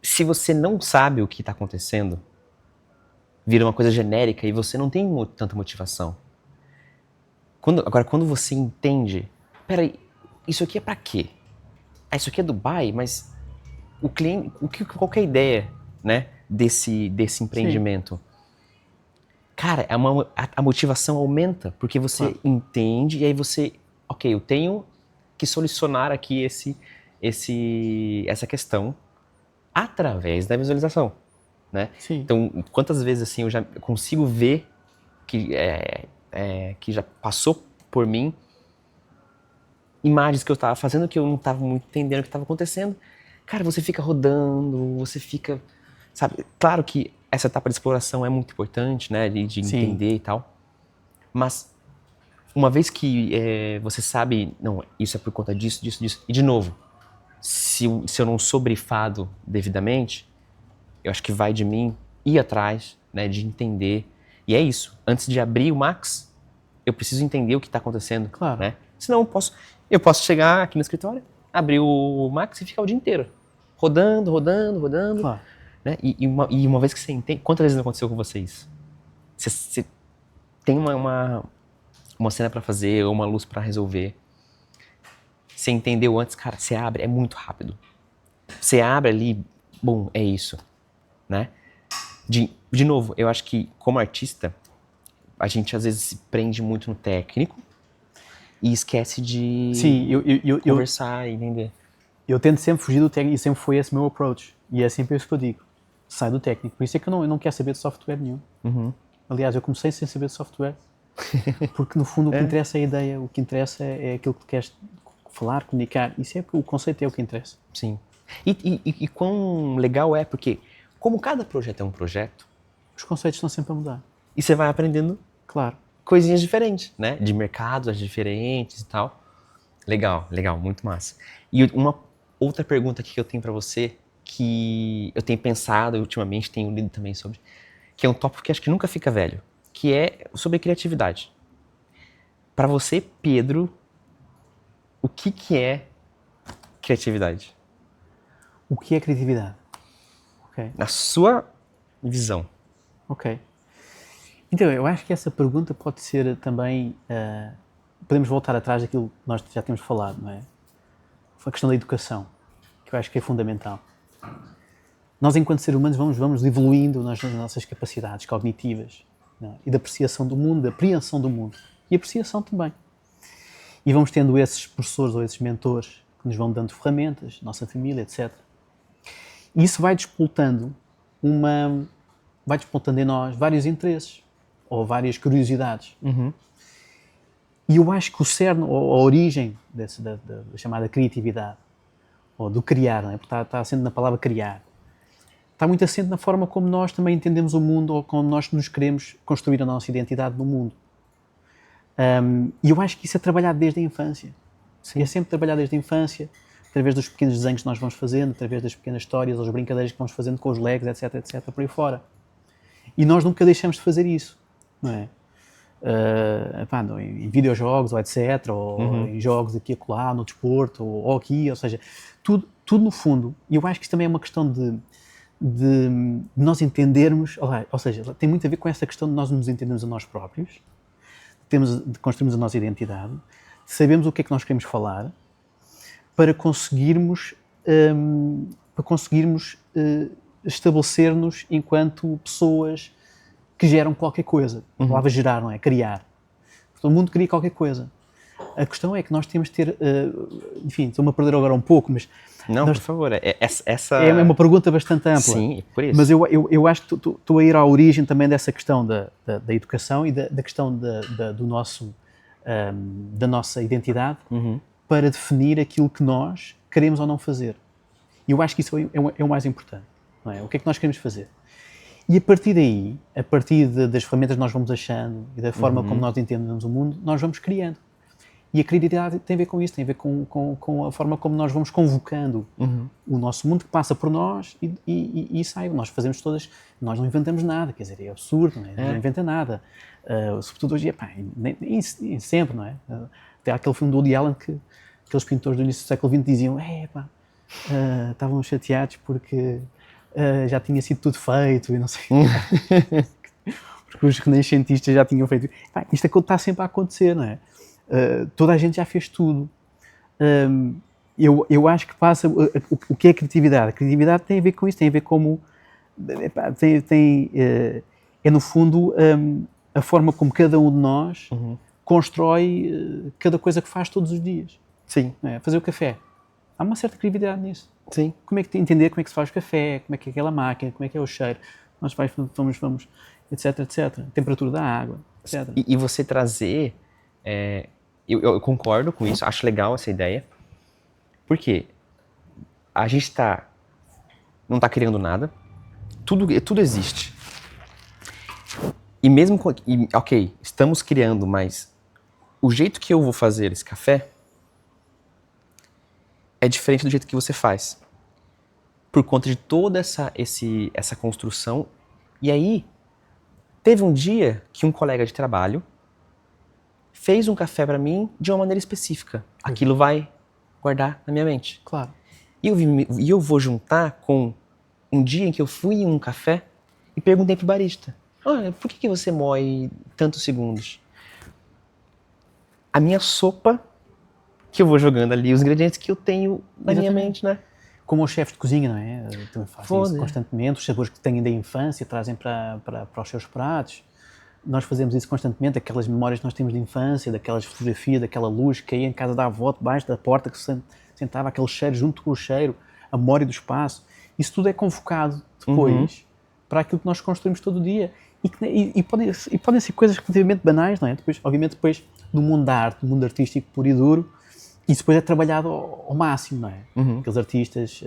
S1: se você não sabe o que está acontecendo, vira uma coisa genérica e você não tem tanta motivação. Agora, quando você entende, peraí, isso aqui é pra quê? Ah, isso aqui é Dubai, mas o cliente, qual que é a ideia, né, desse empreendimento? Cara, a motivação aumenta, porque você entende e aí você, ok, eu tenho que solucionar aqui essa questão através da visualização, né?
S2: Sim.
S1: Então, quantas vezes assim eu já consigo ver que já passou por mim imagens que eu estava fazendo que eu não estava muito entendendo o que estava acontecendo. Cara, você fica rodando, você fica, sabe? Claro que essa etapa de exploração é muito importante, né? De entender e tal. Mas uma vez que você sabe, não, isso é por conta disso. E de novo, se eu não sou brifado devidamente, eu acho que vai de mim ir atrás, né? De entender. E é isso. Antes de abrir o Max, eu preciso entender o que está acontecendo.
S2: Claro.
S1: Né? Senão eu posso chegar aqui no escritório, abrir o Max e ficar o dia inteiro. Rodando.
S2: Claro.
S1: Né? E uma vez que você entende... Quantas vezes aconteceu com vocês? Você tem uma cena para fazer ou uma luz para resolver. Você entendeu antes, cara, você abre, é muito rápido. Você abre ali, bom, é isso. Né? De novo, eu acho que como artista, a gente às vezes se prende muito no técnico e esquece de conversar e entender.
S2: Eu tento sempre fugir do técnico e sempre foi esse meu approach. E é sempre isso que eu digo. Sai do técnico. Por isso é que eu não quero saber de software nenhum. Aliás, eu comecei sem saber de software. Porque no fundo o que interessa é a ideia, o que interessa é aquilo que tu queres falar, comunicar. Isso é o conceito é o que interessa.
S1: Sim. E quão legal é, porque como cada projeto é um projeto,
S2: os conceitos estão sempre a mudar.
S1: E você vai aprendendo,
S2: claro,
S1: coisinhas diferentes, né? De mercados diferentes e tal. Legal, muito massa. E uma outra pergunta aqui que eu tenho pra você, que eu tenho pensado ultimamente, tenho lido também sobre, que é um tópico que acho que nunca fica velho, que é sobre criatividade. Pra você, Pedro, o que é criatividade?
S2: O que é criatividade? Okay.
S1: Na sua visão.
S2: Ok. Então, eu acho que essa pergunta pode ser também... podemos voltar atrás daquilo que nós já temos falado, não é? A questão da educação, que eu acho que é fundamental. Nós, enquanto seres humanos, vamos evoluindo nas nossas capacidades cognitivas, não é? E da apreciação do mundo, da apreensão do mundo. E apreciação também. E vamos tendo esses professores ou esses mentores que nos vão dando ferramentas, nossa família, etc. E isso vai despoltando em nós vários interesses ou várias curiosidades. E eu acho que o cerne, ou a origem da chamada criatividade, ou do criar, não é? Porque está assente na palavra criar, está muito assente na forma como nós também entendemos o mundo, ou como nós nos queremos construir a nossa identidade no mundo. E eu acho que isso é trabalhado desde a infância. Sim. É sempre trabalhado desde a infância, através dos pequenos desenhos que nós vamos fazendo, através das pequenas histórias, ou as brincadeiras que vamos fazendo com os legos, etc, etc, por aí fora. E nós nunca deixamos de fazer isso, não é? Em videojogos, ou etc, ou em jogos aqui e acolá, no desporto, ou aqui, ou seja, tudo no fundo. E eu acho que isso também é uma questão de nós entendermos, ou seja, tem muito a ver com essa questão de nós nos entendermos a nós próprios, de construirmos a nossa identidade, de sabermos o que é que nós queremos falar, para conseguirmos estabelecer-nos enquanto pessoas que geram qualquer coisa. A palavra gerar, não é? Criar. Todo mundo cria qualquer coisa. A questão é que nós temos de ter... enfim, estou-me a perder agora um pouco, mas...
S1: Não, por favor. Essa...
S2: É uma pergunta bastante ampla.
S1: Sim, por isso.
S2: Mas eu acho que estou a ir à origem também dessa questão da educação e da questão do nosso, da nossa identidade para definir aquilo que nós queremos ou não fazer. E eu acho que isso é o mais importante. Não é? O que é que nós queremos fazer? E a partir daí, a partir das ferramentas que nós vamos achando e da forma como nós entendemos o mundo, nós vamos criando. E a criatividade tem a ver com isso, tem a ver com a forma como nós vamos convocando o nosso mundo, que passa por nós e sai. Nós fazemos todas, nós não inventamos nada, quer dizer, é absurdo, não é? Não inventa nada. Sobretudo hoje, nem sempre, não é? Até aquele filme do Woody Allen que aqueles pintores do início do século XX diziam, estavam chateados porque já tinha sido tudo feito e não sei. Porque os renascentistas já tinham feito. Isto está sempre a acontecer, não é? Toda a gente já fez tudo. Eu acho que passa... O que é criatividade? A criatividade tem a ver com isso, tem a ver como... é no fundo a forma como cada um de nós constrói cada coisa que faz todos os dias.
S1: Sim.
S2: Fazer o café. Há uma certa criatividade nisso.
S1: Sim.
S2: Como é que entender como é que se faz o café, como é que é aquela máquina, como é que é o cheiro, nós vamos, etc, etc. A temperatura da água, etc.
S1: E você trazer... Eu concordo com isso, acho legal essa ideia. Porque a gente não está criando nada, tudo existe. E mesmo ok, estamos criando, mas o jeito que eu vou fazer esse café é diferente do jeito que você faz. Por conta de toda essa construção. E aí, teve um dia que um colega de trabalho fez um café para mim de uma maneira específica. Aquilo vai guardar na minha mente.
S2: Claro.
S1: E eu vou juntar com um dia em que eu fui em um café e perguntei pro barista, olha, por que você moe tantos segundos? A minha sopa, que eu vou jogando ali, os ingredientes que eu tenho na minha mente, né?
S2: Como os chefes de cozinha, não é? Também fazem isso constantemente, os sabores que têm da infância trazem para os seus pratos. Nós fazemos isso constantemente, aquelas memórias que nós temos de infância, daquelas fotografias, daquela luz que caía em casa da avó, debaixo da porta, que se sentava aquele cheiro junto com o cheiro, a memória do espaço. Isso tudo é convocado depois para aquilo que nós construímos todo o dia. E podem ser coisas relativamente banais, não é? Obviamente, no mundo da arte, no mundo artístico puro e duro, isso depois é trabalhado ao máximo, não é? Aqueles artistas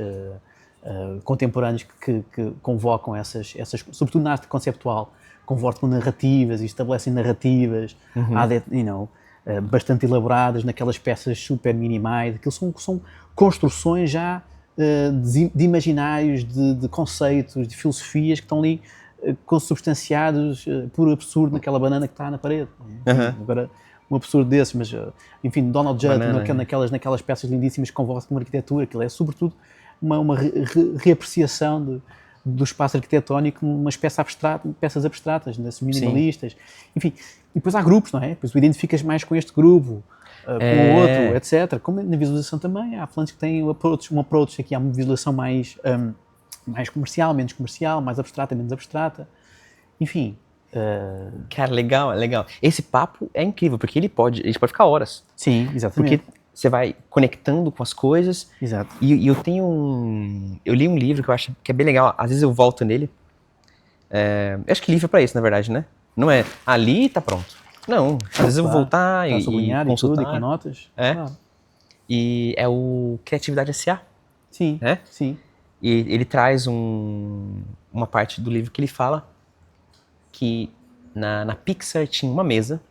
S2: contemporâneos que convocam essas, sobretudo na arte conceptual, convocam narrativas e estabelecem narrativas bastante elaboradas naquelas peças super minimais. Aquilo são construções já de imaginários, de conceitos, de filosofias que estão ali consubstanciados por absurdo naquela banana que está na parede. Agora, um absurdo desses, mas enfim, Donald Judd naquelas peças lindíssimas que convocam uma arquitetura, aquilo é sobretudo uma reapreciação do espaço arquitetónico numa espécie abstrata, peças abstratas, desses minimalistas. Sim. Enfim, e depois há grupos, não é? Depois tu identificas mais com este grupo, com o outro, etc. Como na visualização também, há falantes que têm um approach, aqui há uma visualização mais comercial, menos comercial, mais abstrata, menos abstrata. Enfim.
S1: Cara, legal. Esse papo é incrível, porque a gente pode ficar horas.
S2: Sim, exatamente.
S1: Porque você vai conectando com as coisas.
S2: Exato.
S1: E eu li um livro que eu acho que é bem legal, às vezes eu volto nele. Eu acho que livro é pra isso, na verdade, né? Não é ali tá pronto. Não, às vezes eu vou voltar
S2: Para
S1: e
S2: sublinhar
S1: consultar.
S2: e tudo, e com notas.
S1: É.
S2: Claro.
S1: E é o Criatividade S.A.,
S2: Sim,
S1: né?
S2: sim.
S1: E ele traz uma parte do livro que ele fala que na Pixar tinha uma mesa,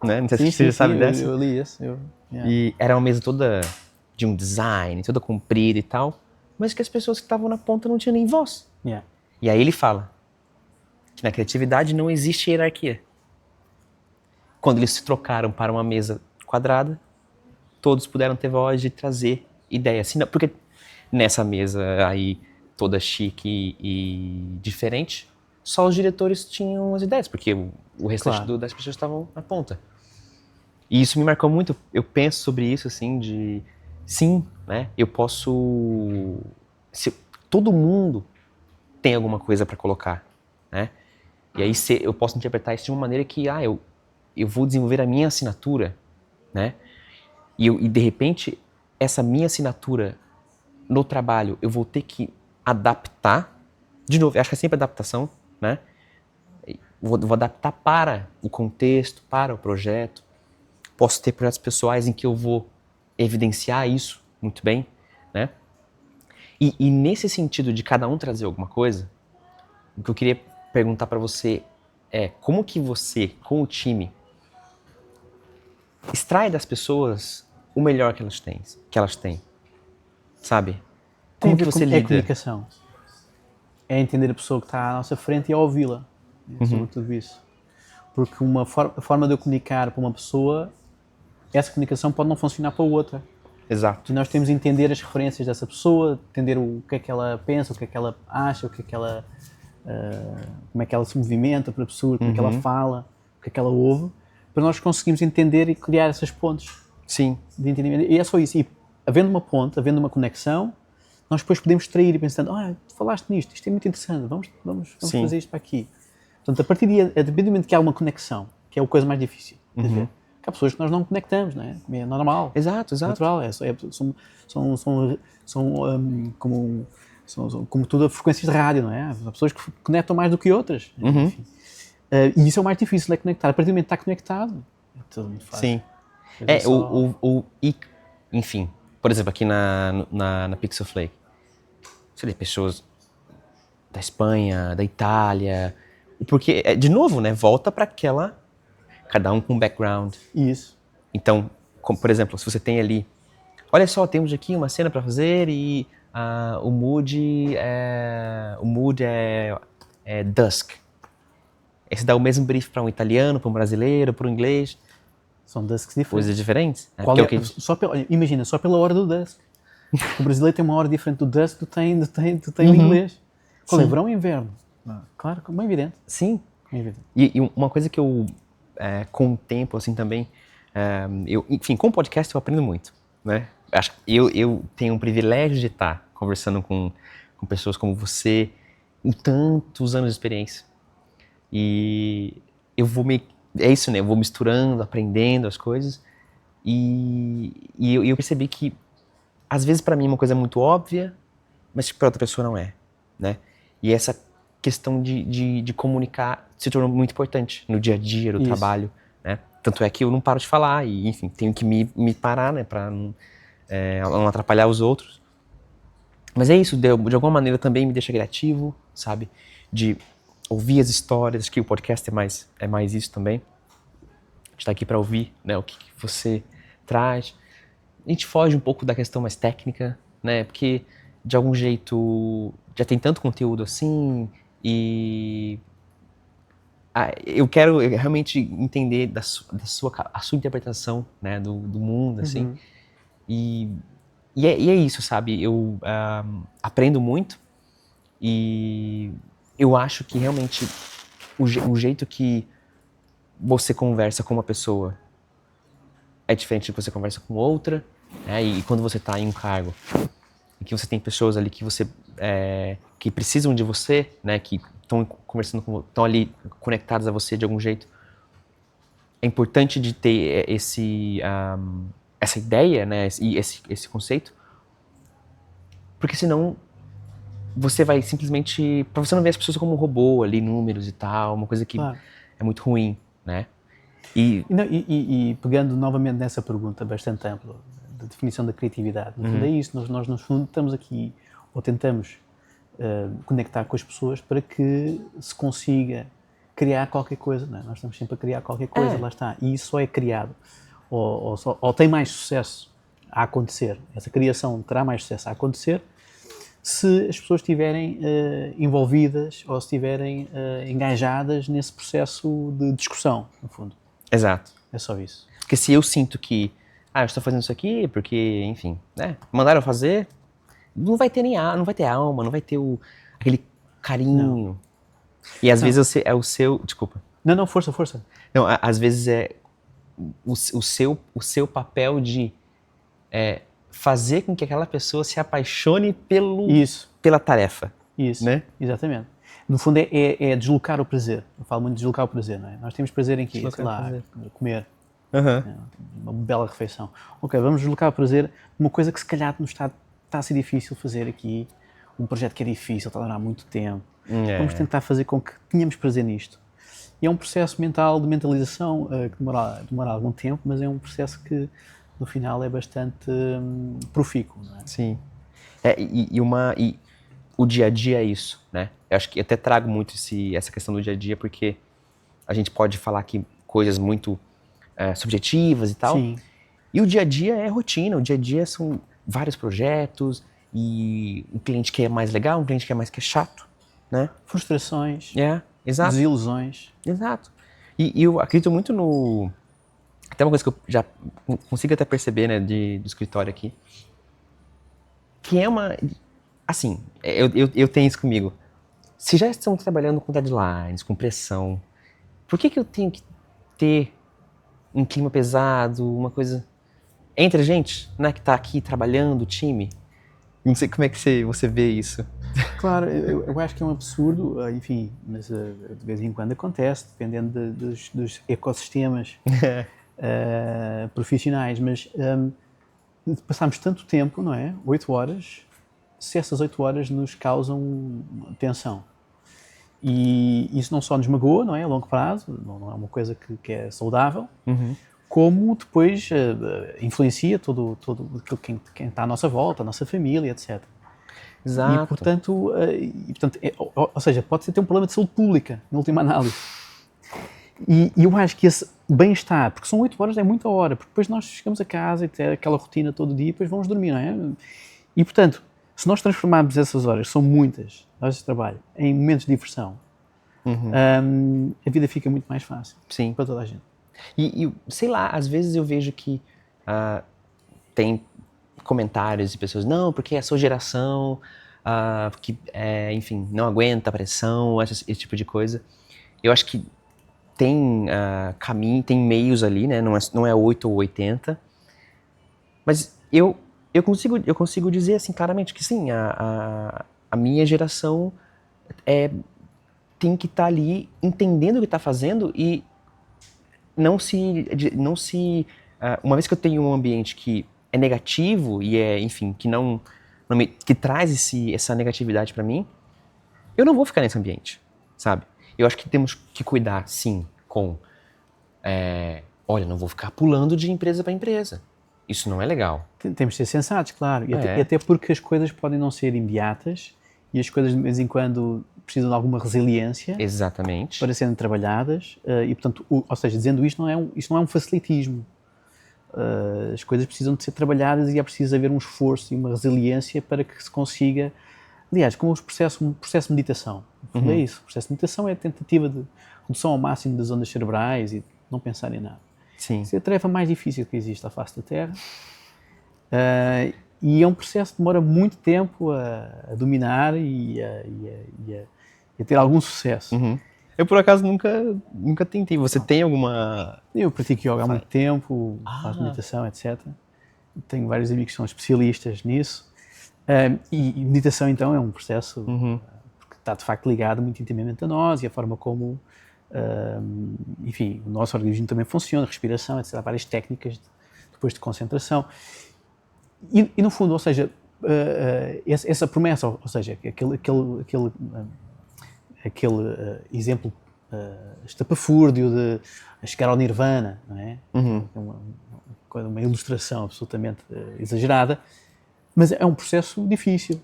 S1: né? Não sei se você já sabe dessa.
S2: Eu li isso.
S1: E era uma mesa toda de um design, toda comprida e tal, mas que as pessoas que estavam na ponta não tinham nem voz.
S2: Yeah.
S1: E aí ele fala que na criatividade não existe hierarquia. Quando eles se trocaram para uma mesa quadrada, todos puderam ter voz de trazer ideias. Porque nessa mesa aí, toda chique e diferente, só os diretores tinham as ideias, porque o restante das pessoas estavam na ponta. E isso me marcou muito. Eu penso sobre isso, assim, sim, né? Eu posso... todo mundo tem alguma coisa para colocar, né? E aí eu posso interpretar isso de uma maneira que, eu vou desenvolver a minha assinatura, né? E de repente, essa minha assinatura no trabalho, eu vou ter que adaptar. De novo, eu acho que é sempre adaptação, né? Vou adaptar para o contexto, para o projeto. Posso ter projetos pessoais em que eu vou evidenciar isso muito bem, né? E nesse sentido de cada um trazer alguma coisa, o que eu queria perguntar para você é como que você, com o time, extrai das pessoas o melhor que elas têm, sabe? Como que você lida?
S2: É comunicação. É entender a pessoa que está à nossa frente e ouvi-la. Sobre tudo isso. Porque a forma de eu comunicar para uma pessoa, essa comunicação pode não funcionar para outra.
S1: Exato.
S2: E nós temos de entender as referências dessa pessoa, entender o que é que ela pensa, o que é que ela acha, o que é que ela, como é que ela se movimenta para a pessoa, como é que ela fala, o que é que ela ouve, para nós conseguirmos entender e criar essas pontes.
S1: Sim.
S2: De entendimento. E é só isso. E havendo uma ponte, havendo uma conexão, nós depois podemos extrair e pensando, tu falaste nisto, isto é muito interessante, vamos fazer isto para aqui. Portanto, a partir do momento que há uma conexão, que é a coisa mais difícil de ver, que há pessoas que nós não conectamos, não é? É normal.
S1: Exato.
S2: Natural. São como tudo a frequências de rádio, não é? Há pessoas que conectam mais do que outras. Enfim. E isso é o mais difícil, é conectar. A partir do momento que está conectado, é tudo muito fácil.
S1: Sim. Enfim, por exemplo, aqui na Pixel Flake, sei lá, pessoas da Espanha, da Itália, porque, de novo, né, volta para cada um com um background.
S2: Isso.
S1: Então, como, por exemplo, se você tem ali, olha só, temos aqui uma cena para fazer e o mood é dusk. Aí você dá o mesmo brief para um italiano, para um brasileiro, para um inglês.
S2: São dusks diferentes.
S1: Coisas diferentes.
S2: Imagina, só pela hora do dusk. O brasileiro tem uma hora diferente do dusk do tem o inglês. Qual é? Verão ou inverno? Claro, como é evidente.
S1: Sim.
S2: É evidente.
S1: E uma coisa que eu, com o tempo, assim, também, enfim, com o podcast eu aprendo muito, né? Acho que eu tenho um privilégio de estar conversando com pessoas como você, com tantos anos de experiência. E eu vou é isso, né? Eu vou misturando, aprendendo as coisas. E eu percebi que, às vezes, para mim, uma coisa é muito óbvia, mas para outra pessoa não é, né? E essa questão de comunicar se tornou muito importante no dia a dia do trabalho, né? Tanto é que eu não paro de falar e, enfim, tenho que me parar, né? Para não atrapalhar os outros. Mas é isso, de alguma maneira também me deixa criativo, sabe? De ouvir as histórias, que o podcast é mais isso também. A gente tá aqui para ouvir, né, o que você traz. A gente foge um pouco da questão mais técnica, né, porque de algum jeito já tem tanto conteúdo assim e eu quero realmente entender a sua interpretação, né, do mundo, assim. E é isso, sabe? Eu aprendo muito e eu acho que realmente o jeito que você conversa com uma pessoa é diferente do que você conversa com outra, né? E quando você está em um cargo e que você tem pessoas ali que que precisam de você, né? Que estão conversando estão ali conectadas a você de algum jeito. É importante de ter essa ideia, né? E esse conceito, porque senão você vai simplesmente... Pra você não ver as pessoas como um robô ali, números e tal, uma coisa que é muito ruim, né?
S2: E pegando novamente nessa pergunta bastante ampla, da definição da criatividade, no fundo é isso, nós no fundo estamos aqui, ou tentamos conectar com as pessoas para que se consiga criar qualquer coisa, não é? Nós estamos sempre a criar qualquer coisa, lá está, e isso só é criado, ou tem mais sucesso a acontecer, essa criação terá mais sucesso a acontecer, se as pessoas estiverem envolvidas ou se estiverem engajadas nesse processo de discussão, no fundo.
S1: Exato.
S2: É só isso.
S1: Porque se eu sinto que, eu estou fazendo isso aqui porque, enfim, né, mandaram fazer, não vai ter não vai ter alma, não vai ter aquele carinho. Não. E às vezes é o seu, desculpa.
S2: Não, força.
S1: Não, às vezes é o seu papel de fazer com que aquela pessoa se apaixone pela tarefa.
S2: Isso,
S1: né?
S2: Exatamente. No fundo é deslocar o prazer. Eu falo muito de deslocar o prazer, não é? Nós temos prazer em quê? Sei lá, comer. Uma bela refeição. Ok, vamos deslocar o prazer numa coisa que se calhar nos está a ser difícil fazer aqui, um projeto que é difícil, está a durar muito tempo. Vamos tentar fazer com que tenhamos prazer nisto. E é um processo mental, de mentalização, que demora algum tempo, mas é um processo que no final é bastante profícuo, não é?
S1: Sim. E o dia a dia é isso, né? Eu acho que até trago muito essa questão do dia a dia, porque a gente pode falar aqui coisas muito subjetivas e tal.
S2: Sim.
S1: E o dia a dia é rotina, o dia a dia são vários projetos, e um cliente que é mais legal, um cliente que é chato, né?
S2: Frustrações,
S1: exato.
S2: Desilusões.
S1: Exato. E eu acredito muito no... Até uma coisa que eu já consigo até perceber, né, do escritório aqui, que é uma... Assim, eu tenho isso comigo. Se já estamos trabalhando com deadlines, com pressão, por que eu tenho que ter um clima pesado, uma coisa... Entre a gente, né, que está aqui trabalhando, o time? Não sei como é que você vê isso.
S2: Claro, eu acho que é um absurdo, enfim, mas de vez em quando acontece, dependendo dos ecossistemas profissionais, mas passamos tanto tempo, não é? 8 horas, se essas 8 horas nos causam tensão. E isso não só nos magoa, não é? A longo prazo, não é uma coisa que é saudável, como depois influencia todo quem está à nossa volta, a nossa família, etc.
S1: Exato.
S2: E, portanto ou seja, pode ter um problema de saúde pública, na última análise. E eu acho que esse bem-estar, porque são 8 horas, é muita hora, porque depois nós chegamos a casa e ter aquela rotina todo dia e depois vamos dormir, não é? E, portanto, se nós transformarmos essas horas, são muitas horas de trabalho, em momentos de diversão, a vida fica muito mais fácil.
S1: Sim.
S2: Para toda a gente.
S1: E sei lá, às vezes eu vejo que tem comentários de pessoas, não, porque a sua geração, que, enfim, não aguenta a pressão, esse tipo de coisa. Eu acho que tem caminho, tem meios ali, né? Não é 8 ou 80. Mas eu consigo dizer assim claramente que sim, a minha geração tem que estar ali entendendo o que está fazendo e não se uma vez que eu tenho um ambiente que é negativo e enfim, que traz essa negatividade para mim, eu não vou ficar nesse ambiente, sabe? Eu acho que temos que cuidar, sim, com olha, não vou ficar pulando de empresa para empresa. Isso não é legal.
S2: Temos de ser sensatos, claro. E até porque as coisas podem não ser imediatas e as coisas de vez em quando precisam de alguma resiliência.
S1: Exatamente.
S2: Para serem trabalhadas. E, portanto, ou seja, dizendo isto não é um facilitismo. As coisas precisam de ser trabalhadas e é preciso haver um esforço e uma resiliência para que se consiga... Aliás, como um processo de meditação. É isso. O processo de meditação é a tentativa de redução ao máximo das ondas cerebrais e não pensar em nada.
S1: Sim.
S2: Isso é a tarefa mais difícil que existe à face da Terra. E é um processo que demora muito tempo a dominar e a ter algum sucesso.
S1: Eu, por acaso, nunca tentei. Você tem alguma...
S2: Eu pratico yoga há muito tempo, faço meditação, etc. Tenho vários amigos que são especialistas nisso. E meditação, então, é um processo que está, de facto, ligado muito intimamente a nós e a forma como, enfim, o nosso organismo também funciona, respiração, etc. Há várias técnicas depois de concentração. E no fundo, ou seja, essa promessa, ou seja, aquele exemplo estapafúrdio de chegar ao nirvana, não é? É uma ilustração absolutamente exagerada, mas é um processo difícil.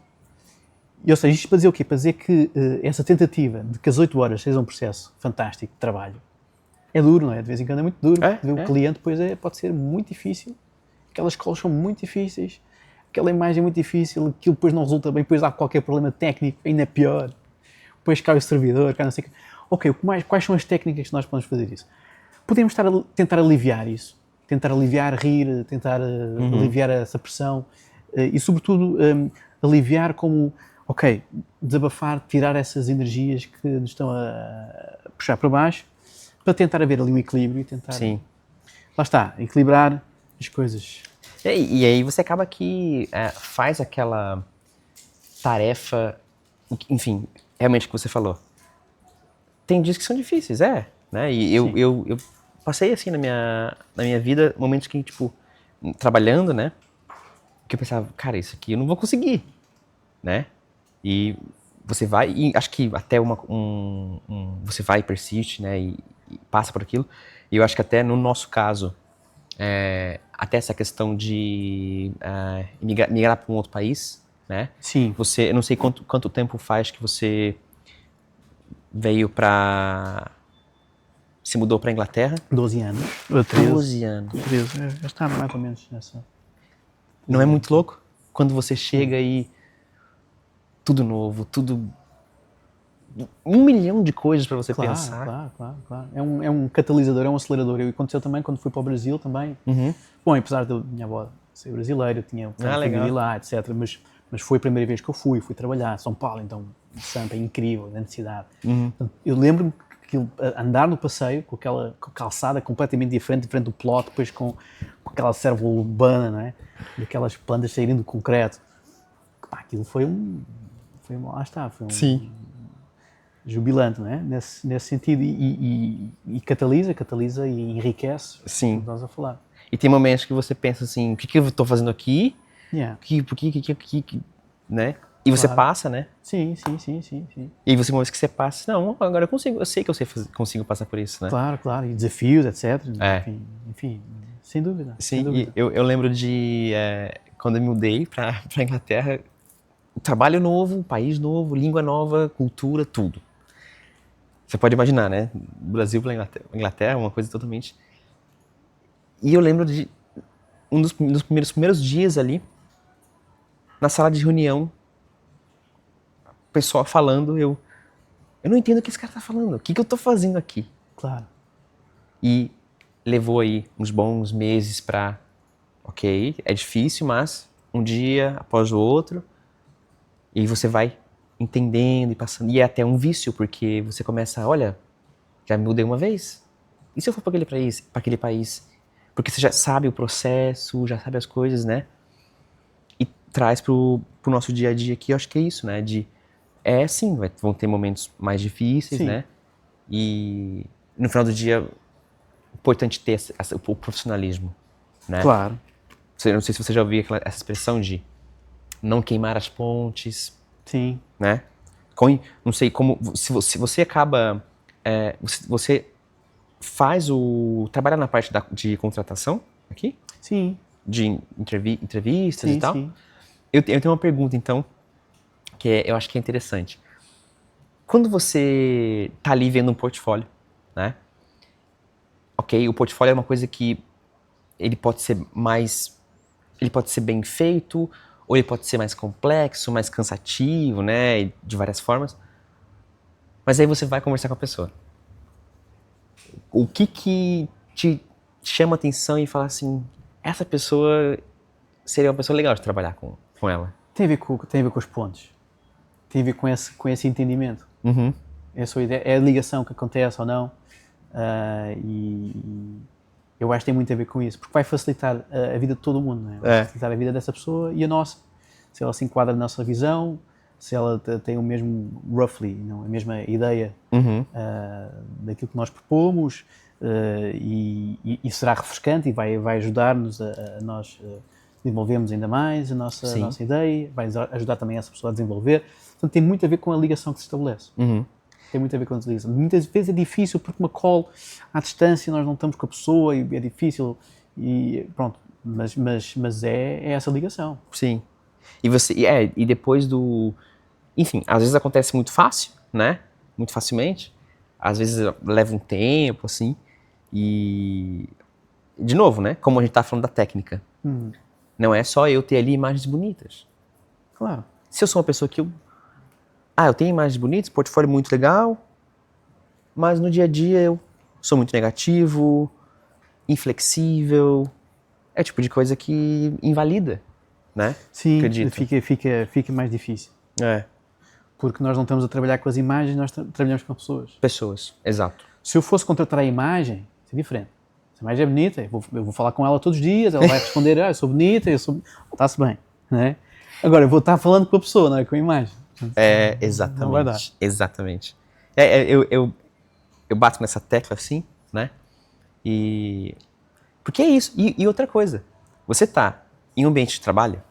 S2: E, ou seja, isto para dizer o quê? Para dizer que essa tentativa de que as 8 horas seja um processo fantástico de trabalho é duro, não é? De vez em quando é muito duro. Ver o cliente depois pode ser muito difícil. Aquelas calls são muito difíceis. Aquela imagem é muito difícil. Aquilo depois não resulta bem. Depois há qualquer problema técnico, ainda é pior. Depois cai o servidor, cai não sei o quê. Ok, quais são as técnicas que nós podemos fazer isso? Podemos tentar aliviar isso. Tentar aliviar, rir, tentar aliviar essa pressão. E, sobretudo, aliviar como... Ok, desabafar, tirar essas energias que nos estão a puxar para baixo, para tentar haver ali um equilíbrio e tentar...
S1: Sim.
S2: Lá está, equilibrar as coisas.
S1: E aí você acaba que faz aquela tarefa, enfim, realmente o que você falou. Tem dias que são difíceis, né? E eu passei assim na minha vida momentos que, tipo, trabalhando, né? Que eu pensava, cara, isso aqui eu não vou conseguir, né? E você vai, e acho que até você vai e persiste, né, e passa por aquilo. E eu acho que até no nosso caso, até essa questão de migrar para um outro país, né?
S2: Sim.
S1: Eu não sei quanto tempo faz que você veio se mudou para a Inglaterra?
S2: 12 anos.
S1: 12 anos.
S2: 13, já está mais ou menos nessa.
S1: Não é muito louco? Quando você chega e tudo novo, tudo... 1 milhão de coisas para você pensar.
S2: Claro. É um catalisador, é um acelerador. E aconteceu também quando fui para o Brasil também. Bom, apesar de minha avó ser brasileira, eu tinha família lá, etc. Mas foi a primeira vez que eu fui trabalhar. São Paulo, então, Sampa é incrível, grande cidade. Portanto, eu lembro-me que andar no passeio com aquela calçada completamente diferente do plot, depois com aquela serva urbana, não é? E aquelas plantas saírem do concreto. Aquilo foi lá está, foi
S1: Sim.
S2: Jubilante, não é? Nesse sentido, e catalisa e enriquece.
S1: Sim.
S2: O que estás a falar.
S1: E tem momentos que você pensa assim, o que eu estou fazendo aqui? Por que, né? E você passa, né?
S2: Sim.
S1: E aí você, uma vez que você passa, não, agora eu sei que eu consigo passar por isso, né?
S2: Claro, e desafios, etc. Enfim, sem dúvida.
S1: Sim,
S2: sem dúvida.
S1: E eu lembro de quando eu me mudei para Inglaterra, trabalho novo, país novo, língua nova, cultura, tudo. Você pode imaginar, né? Brasil para Inglaterra, uma coisa totalmente... E eu lembro de um dos primeiros dias ali, na sala de reunião, o pessoal falando, eu não entendo o que esse cara tá falando, o que eu tô fazendo aqui?
S2: Claro.
S1: E levou aí uns bons meses pra, ok, é difícil, mas um dia após o outro, e você vai entendendo e passando, e é até um vício, porque você começa, olha, já me mudei uma vez, e se eu for para aquele país? Porque você já sabe o processo, já sabe as coisas, né? E traz pro nosso dia a dia aqui, eu acho que é isso, né? Sim, vão ter momentos mais difíceis, né? E no final do dia, é importante ter o profissionalismo, né?
S2: Claro.
S1: Não sei se você já ouviu essa expressão de não queimar as pontes.
S2: Sim.
S1: Né? Não sei como... Se você acaba... você faz trabalha na parte de contratação aqui?
S2: Sim.
S1: De entrevistas e tal?
S2: Sim.
S1: Eu tenho uma pergunta, então, que eu acho que é interessante. Quando você tá ali vendo um portfólio, né? Ok, o portfólio é uma coisa que ele pode ser bem feito, ou ele pode ser mais complexo, mais cansativo, né? De várias formas. Mas aí você vai conversar com a pessoa. O que te chama a atenção e fala assim, essa pessoa seria uma pessoa legal de trabalhar com ela?
S2: Tem a ver com os pontos. Tem a ver com esse entendimento. Essa ideia, é a ligação que acontece ou não. E eu acho que tem muito a ver com isso, porque vai facilitar a vida de todo mundo, não é? Vai facilitar a vida dessa pessoa e a nossa. Se ela se enquadra na nossa visão, se ela tem o mesmo, roughly, não, a mesma ideia daquilo que nós propomos, e será refrescante e vai ajudar-nos a nós desenvolvermos ainda mais a nossa ideia, vai ajudar também essa pessoa a desenvolver. Portanto, tem muito a ver com a ligação que se estabelece. tem muito a ver com a desligação. Muitas vezes é difícil porque uma call à distância, nós não estamos com a pessoa e é difícil e pronto, mas é essa ligação.
S1: Sim. E depois do... Enfim, às vezes acontece muito fácil, né? Muito facilmente. Às vezes leva um tempo, assim. E... De novo, né? Como a gente tá falando da técnica. Não é só eu ter ali imagens bonitas.
S2: Claro.
S1: Se eu sou uma pessoa que eu tenho imagens bonitas, portfólio muito legal, mas no dia a dia eu sou muito negativo, inflexível. É o tipo de coisa que invalida, né?
S2: Sim,
S1: Acredito.
S2: fica mais difícil.
S1: É.
S2: Porque nós não estamos a trabalhar com as imagens, nós trabalhamos com pessoas.
S1: Pessoas, exato.
S2: Se eu fosse contratar a imagem, é diferente. Se a imagem é bonita, eu vou falar com ela todos os dias, ela vai responder, eu sou bonita, está-se bem, né? Agora, eu vou estar falando com a pessoa, não é com a imagem.
S1: Exatamente.
S2: Não vai dar.
S1: Exatamente. Eu bato nessa tecla assim, né? Porque é isso. E outra coisa, você tá em um ambiente de trabalho,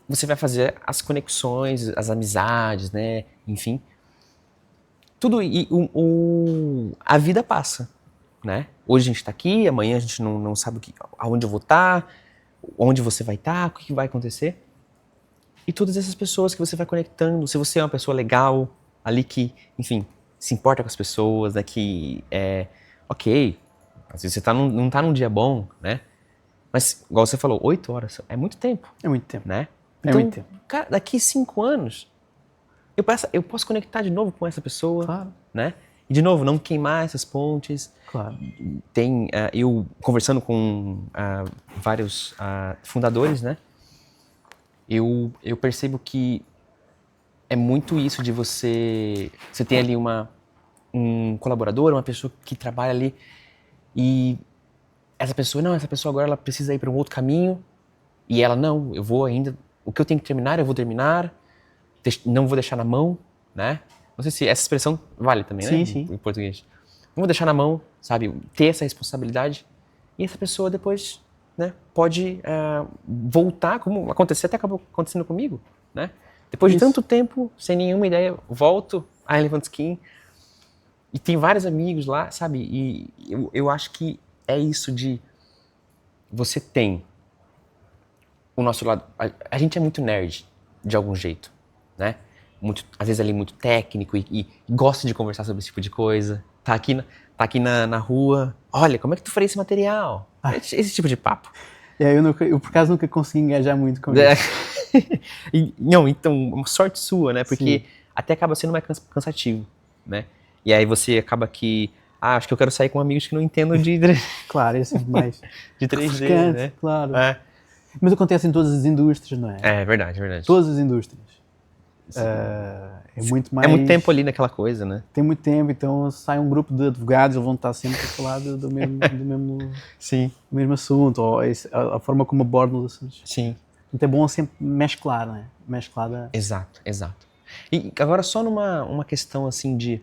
S1: você vai fazer as conexões, as amizades, né? Enfim. Tudo. A vida passa, né? Hoje a gente tá aqui, amanhã a gente não sabe aonde eu vou estar, onde você vai estar, o que vai acontecer. E todas essas pessoas que você vai conectando, se você é uma pessoa legal, ali que, enfim, se importa com as pessoas, né? Que ok, às vezes você não tá num dia bom, né? Mas, igual você falou, 8 horas é muito tempo.
S2: É muito tempo.
S1: Né?
S2: É
S1: Então,
S2: muito tempo. Cara,
S1: daqui 5 anos, eu posso conectar de novo com essa pessoa,
S2: claro.
S1: Né? E, de novo, não queimar essas pontes.
S2: Claro.
S1: Eu conversando com vários fundadores, né? Eu percebo que é muito isso de você ter ali um colaborador, uma pessoa que trabalha ali e essa pessoa agora ela precisa ir para um outro caminho e ela, não, eu vou ainda, o que eu tenho que terminar, eu vou terminar, não vou deixar na mão, né? Não sei se essa expressão vale também,
S2: sim,
S1: né?
S2: Sim.
S1: Em português. Não vou deixar na mão, sabe? Ter essa responsabilidade e essa pessoa depois, né, pode voltar, como até acabou acontecendo comigo, né? Depois de tanto tempo, sem nenhuma ideia, volto a Elephant Skin e tem vários amigos lá, sabe? E eu acho que é isso de você tem o nosso lado. A gente é muito nerd, de algum jeito, né? Às vezes ali muito técnico e gosta de conversar sobre esse tipo de coisa. Tá aqui na rua, olha, como é que tu faria esse material? Esse tipo de papo.
S2: Eu por acaso nunca consegui engajar muito com isso.
S1: Não, então, uma sorte sua, né? Porque até acaba sendo mais cansativo, né? E aí você acaba que, acho que eu quero sair com amigos que não entendam de...
S2: Claro, é sempre mais
S1: de 3D, né?
S2: Claro. Mas acontece em todas as indústrias, não é?
S1: É verdade.
S2: Todas as indústrias. É muito mais...
S1: É muito tempo ali naquela coisa, né?
S2: Tem muito tempo, então sai um grupo de advogados, eles vão estar sempre a falar do mesmo assunto, ou a forma como abordam os assuntos.
S1: Sim.
S2: Então é bom sempre mesclar, não é? Mesclada.
S1: Exato. E agora só uma questão assim de...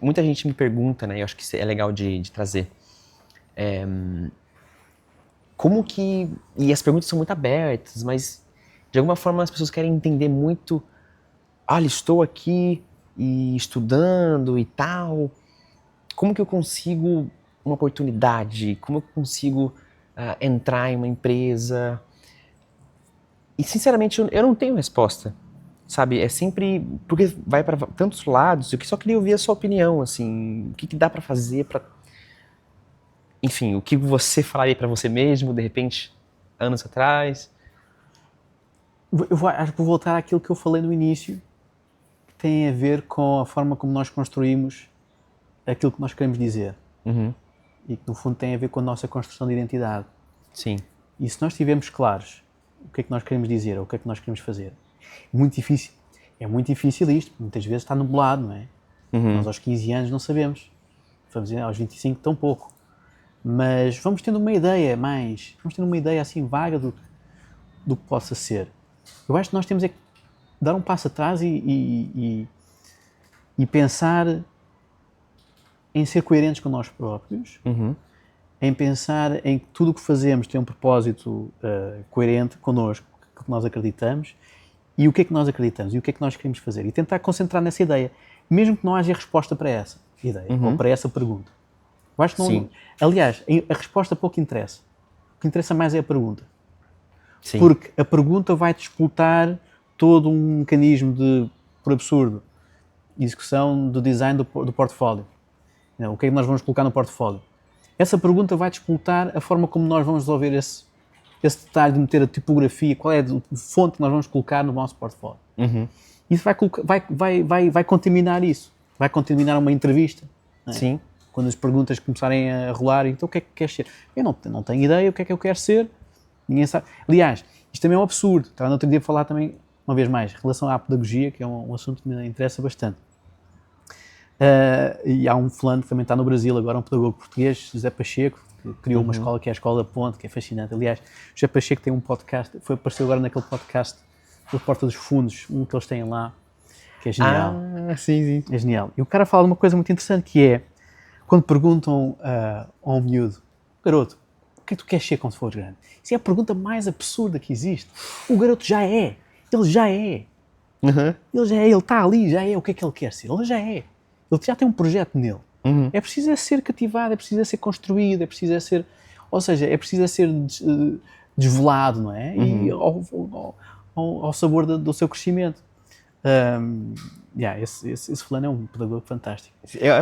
S1: Muita gente me pergunta, né? Eu acho que isso é legal de trazer. Como que... E as perguntas são muito abertas, mas de alguma forma as pessoas querem entender muito... Olha, estou aqui e estudando e tal. Como que eu consigo uma oportunidade? Como eu consigo entrar em uma empresa? E, sinceramente, eu não tenho resposta, sabe? É sempre... Porque vai para tantos lados. Eu só queria ouvir a sua opinião, assim. O que dá para fazer para... Enfim, o que você falaria para você mesmo, de repente, anos atrás?
S2: Acho que vou voltar àquilo que eu falei no início, que tem a ver com a forma como nós construímos aquilo que nós queremos dizer.
S1: Uhum.
S2: E que, no fundo, tem a ver com a nossa construção de identidade.
S1: Sim.
S2: E se nós estivermos claros o que é que nós queremos dizer, ou o que é que nós queremos fazer, é muito difícil isto, muitas vezes está nublado, não é?
S1: Uhum.
S2: Nós aos 15 anos não sabemos, aos 25 tão pouco. Mas vamos tendo uma ideia assim vaga do que possa ser. Eu acho que nós temos é que dar um passo atrás e pensar em ser coerentes com nós próprios, em pensar em que tudo o que fazemos tem um propósito coerente connosco, que nós acreditamos, e o que é que nós acreditamos, e o que é que nós queremos fazer. E tentar concentrar nessa ideia. mesmo que não haja resposta para essa ideia ou para essa pergunta. Eu acho que não,
S1: Sim.
S2: aliás, a resposta pouco interessa. O que interessa mais é a pergunta.
S1: Sim.
S2: Porque a pergunta vai disputar todo um mecanismo de, por absurdo, execução do design do portfólio. O que é que nós vamos colocar no portfólio? Essa pergunta vai disputar a forma como nós vamos resolver esse detalhe de meter a tipografia, qual é a fonte que nós vamos colocar no nosso portfólio. Isso vai contaminar isso. Vai contaminar uma entrevista. Não é?
S1: Sim.
S2: Quando as perguntas começarem a rolar, então o que é que queres ser? Eu não tenho ideia o que é que eu quero ser. Ninguém sabe. Aliás, isto também é um absurdo. Estava no outro dia a falar também, uma vez mais, em relação à pedagogia, que é um assunto que me interessa bastante. E há um fulano que também está no Brasil agora, um pedagogo português, José Pacheco, que criou uma escola que é a Escola da Ponte, que é fascinante. Aliás, José Pacheco tem um podcast, apareceu agora naquele podcast da Porta dos Fundos, um que eles têm lá, que é genial.
S1: Sim.
S2: É genial. E o cara fala de uma coisa muito interessante, que é, quando perguntam a um miúdo, garoto, o que é que tu queres ser quando fores grande? Isso é a pergunta mais absurda que existe. O garoto já é. Ele já é. Ele já é. Ele está ali, já é o que é que ele quer ser. Ele já é. Ele já tem um projeto nele. É preciso ser cativado, é preciso ser construído, é preciso ser... Ou seja, é preciso ser desvelado, não é? E ao sabor do seu crescimento. Esse fulano é um pedagogo fantástico.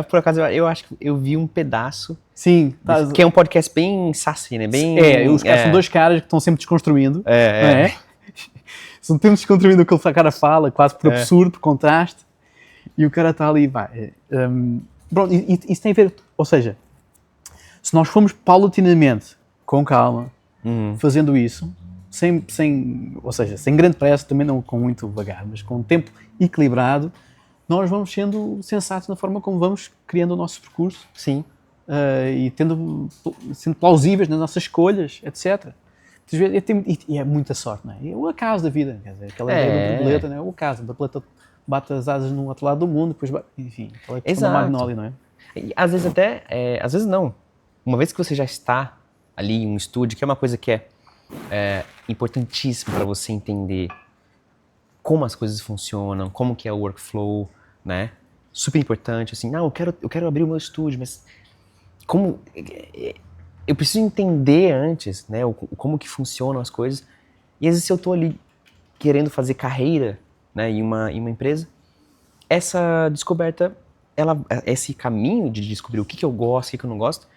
S1: Por acaso, eu acho que eu vi um pedaço.
S2: Sim.
S1: Que é um podcast bem sassy, né?
S2: Os caras são dois caras que estão sempre desconstruindo. Não é? São sempre desconstruindo o que o cara fala, quase por absurdo, por contraste. E o cara está ali, pronto, isso tem a ver, ou seja, se nós formos paulatinamente, com calma, fazendo isso, ou seja, sem grande pressa, também não com muito vagar, mas com um tempo equilibrado, nós vamos sendo sensatos na forma como vamos criando o nosso percurso.
S1: Sim.
S2: E sendo plausíveis nas nossas escolhas, etc. E é muita sorte, não é? É o acaso da vida, quer dizer, aquela ideia da borboleta, não é? O acaso, a borboleta bate as asas no outro lado do mundo, depois, enfim, aquela questão da magnólia, não é?
S1: E às vezes às vezes não. Uma vez que você já está ali em um estúdio, que é uma coisa que é importantíssima para você entender como as coisas funcionam, como que é o workflow, né? Super importante, assim, não, eu quero abrir o meu estúdio, mas como... Eu preciso entender antes, né, como que funcionam as coisas. E às vezes se eu estou ali querendo fazer carreira, né, em uma empresa, essa descoberta, esse caminho de descobrir o que eu gosto, o que eu não gosto,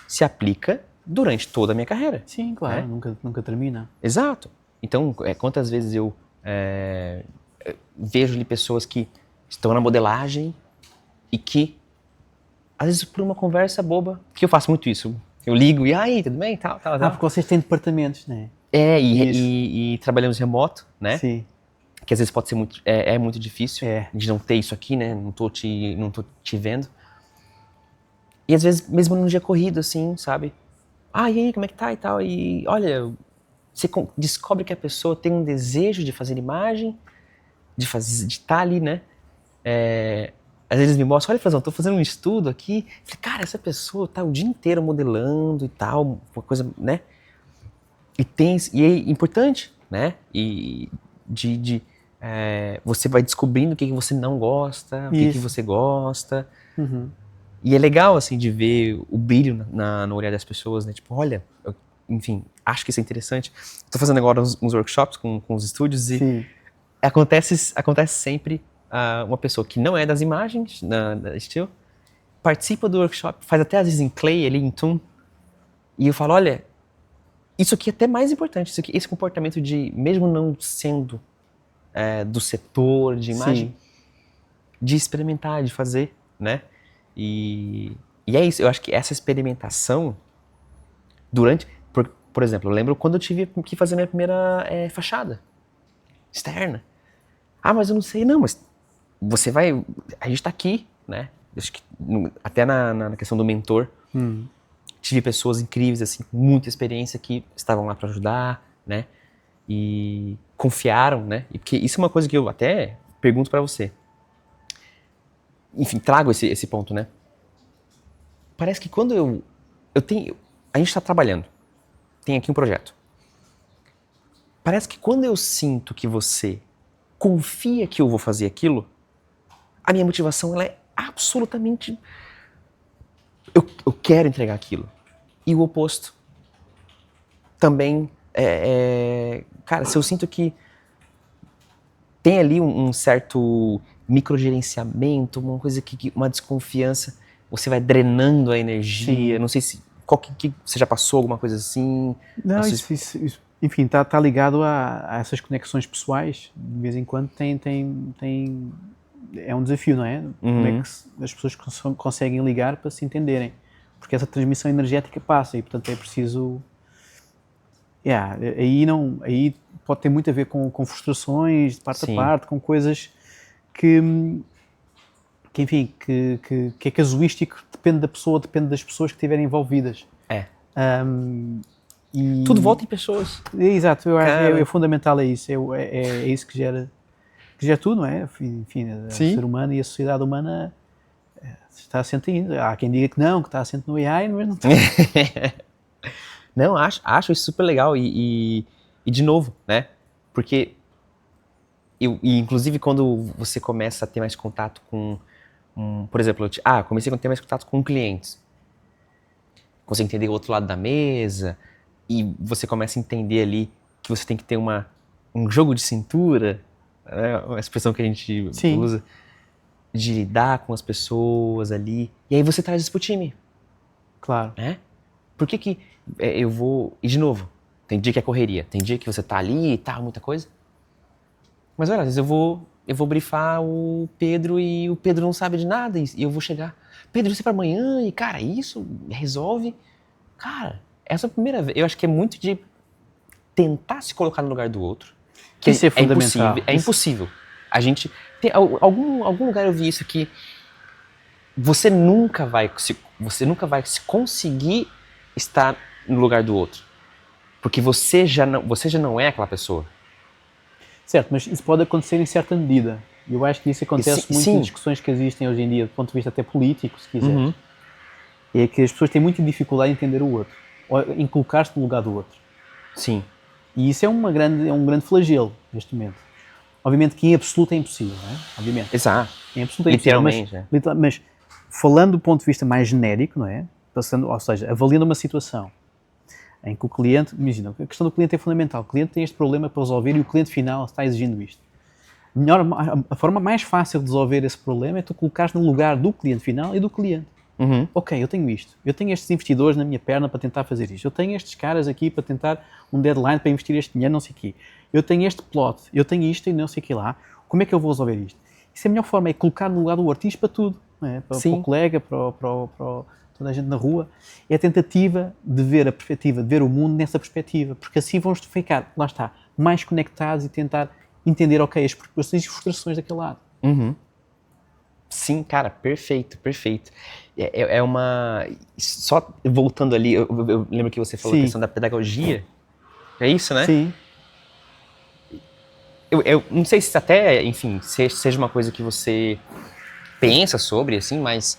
S1: se aplica durante toda a minha carreira.
S2: Sim, claro, nunca termina.
S1: Exato. Então, quantas vezes eu vejo ali pessoas que estão na modelagem e que, às vezes por uma conversa boba, que eu faço muito isso, eu ligo e aí, tudo bem? Tal.
S2: Porque vocês têm departamentos, não é?
S1: E trabalhamos remoto, né?
S2: Sim.
S1: Que às vezes pode ser muito difícil de não ter isso aqui, né? Não tô te vendo. E às vezes, mesmo num dia corrido, assim, sabe? E aí, como é que tá e tal? E olha, você descobre que a pessoa tem um desejo de fazer imagem, de estar ali, né? Às vezes me mostram, olha, Frazão, tô fazendo um estudo aqui. Falei, cara, essa pessoa tá o dia inteiro modelando e tal, uma coisa, né? E é importante, né? E você vai descobrindo o que você não gosta, o que você gosta. E é legal, assim, de ver o brilho no olhar das pessoas, né? Tipo, olha, enfim, acho que isso é interessante. Estou fazendo agora uns workshops com os estúdios e acontece sempre uma pessoa que não é das imagens, da estilo, participa do workshop, faz até às vezes em clay, ali em Toon, e eu falo, olha, isso aqui é até mais importante, esse comportamento de, mesmo não sendo do setor de imagem, de experimentar, de fazer, né? E é isso, eu acho que essa experimentação por exemplo, eu lembro quando eu tive que fazer minha primeira fachada externa. Mas eu não sei, não, mas a gente tá aqui, né? Acho que até na questão do mentor, tive pessoas incríveis, assim, com muita experiência que estavam lá para ajudar, né? E confiaram, né? E porque isso é uma coisa que eu até pergunto para você. Enfim, trago esse ponto, né? Parece que quando a gente está trabalhando, tem aqui um projeto. Parece que quando eu sinto que você confia que eu vou fazer aquilo, a minha motivação ela é absolutamente... Eu quero entregar aquilo. E o oposto. Também, cara, se eu sinto que tem ali um certo microgerenciamento, uma coisa uma desconfiança, você vai drenando a energia. Sim. Não sei se você já passou alguma coisa assim.
S2: Não, isso, enfim, está ligado a essas conexões pessoais. De vez em quando é um desafio, não é? Como é que as pessoas conseguem ligar para se entenderem? Porque essa transmissão energética passa e, portanto, é preciso... Aí pode ter muito a ver com frustrações de parte a parte, com coisas que enfim, que é casuístico, depende da pessoa, depende das pessoas que estiverem envolvidas.
S1: Tudo volta em pessoas.
S2: Exato, eu acho que é fundamental isso, é isso que gera tudo, não é? Enfim, o ser humano e a sociedade humana está assente ainda. Há quem diga que está assente no AI, mas não está.
S1: Não, acho isso super legal e de novo, né? Porque inclusive quando você começa a ter mais contato com, por exemplo, comecei a ter mais contato com clientes. Você entender o outro lado da mesa e você começa a entender ali que você tem que ter um jogo de cintura, né? Uma expressão que a gente usa, de lidar com as pessoas ali. E aí você traz isso pro time.
S2: Claro.
S1: Né? Por que eu vou... E de novo, tem dia que é correria, tem dia que você tá ali e tal, muita coisa. Mas olha, às vezes eu vou brifar o Pedro e o Pedro não sabe de nada e eu vou chegar. Pedro, isso é pra amanhã e, cara, isso resolve. Cara, essa é a primeira vez. Eu acho que é muito de tentar se colocar no lugar do outro. Que
S2: isso é fundamental.
S1: É impossível. A gente... Algum lugar eu vi isso que você nunca vai se conseguir estar no lugar do outro. Porque você já não é aquela pessoa.
S2: Certo, mas isso pode acontecer em certa medida. Eu acho que isso acontece muito em discussões que existem hoje em dia, do ponto de vista até político, se quiseres. É que as pessoas têm muita dificuldade em entender o outro, ou em colocar-se no lugar do outro.
S1: Sim.
S2: E isso é um grande flagelo neste momento. Obviamente que em absoluto é impossível, não é? Obviamente.
S1: Exato.
S2: Em absoluto é impossível. Literalmente. Mas falando do ponto de vista mais genérico, não é? Ou seja, avaliando uma situação em que o cliente, imagina, a questão do cliente é fundamental. O cliente tem este problema para resolver e o cliente final está exigindo isto. A forma mais fácil de resolver esse problema é tu colocares no lugar do cliente final e do cliente. Ok, eu tenho isto. Eu tenho estes investidores na minha perna para tentar fazer isto. Eu tenho estes caras aqui para tentar um deadline para investir este dinheiro, não sei o quê. Eu tenho este plot, eu tenho isto e não sei o quê lá. Como é que eu vou resolver isto? Isso é a melhor forma, é colocar no lugar do outro. Isto para tudo. Não é? Para o colega, para toda a gente na rua. É a tentativa de ver a perspectiva, de ver o mundo nessa perspectiva. Porque assim vamos ficar, lá está, mais conectados e tentar entender, ok, as preocupações e frustrações daquele lado.
S1: Sim, cara, perfeito. É uma... Só voltando ali, eu lembro que você falou a questão da pedagogia. É isso, né?
S2: Sim.
S1: Eu não sei se até, enfim, seja uma coisa que você pensa sobre, assim, mas...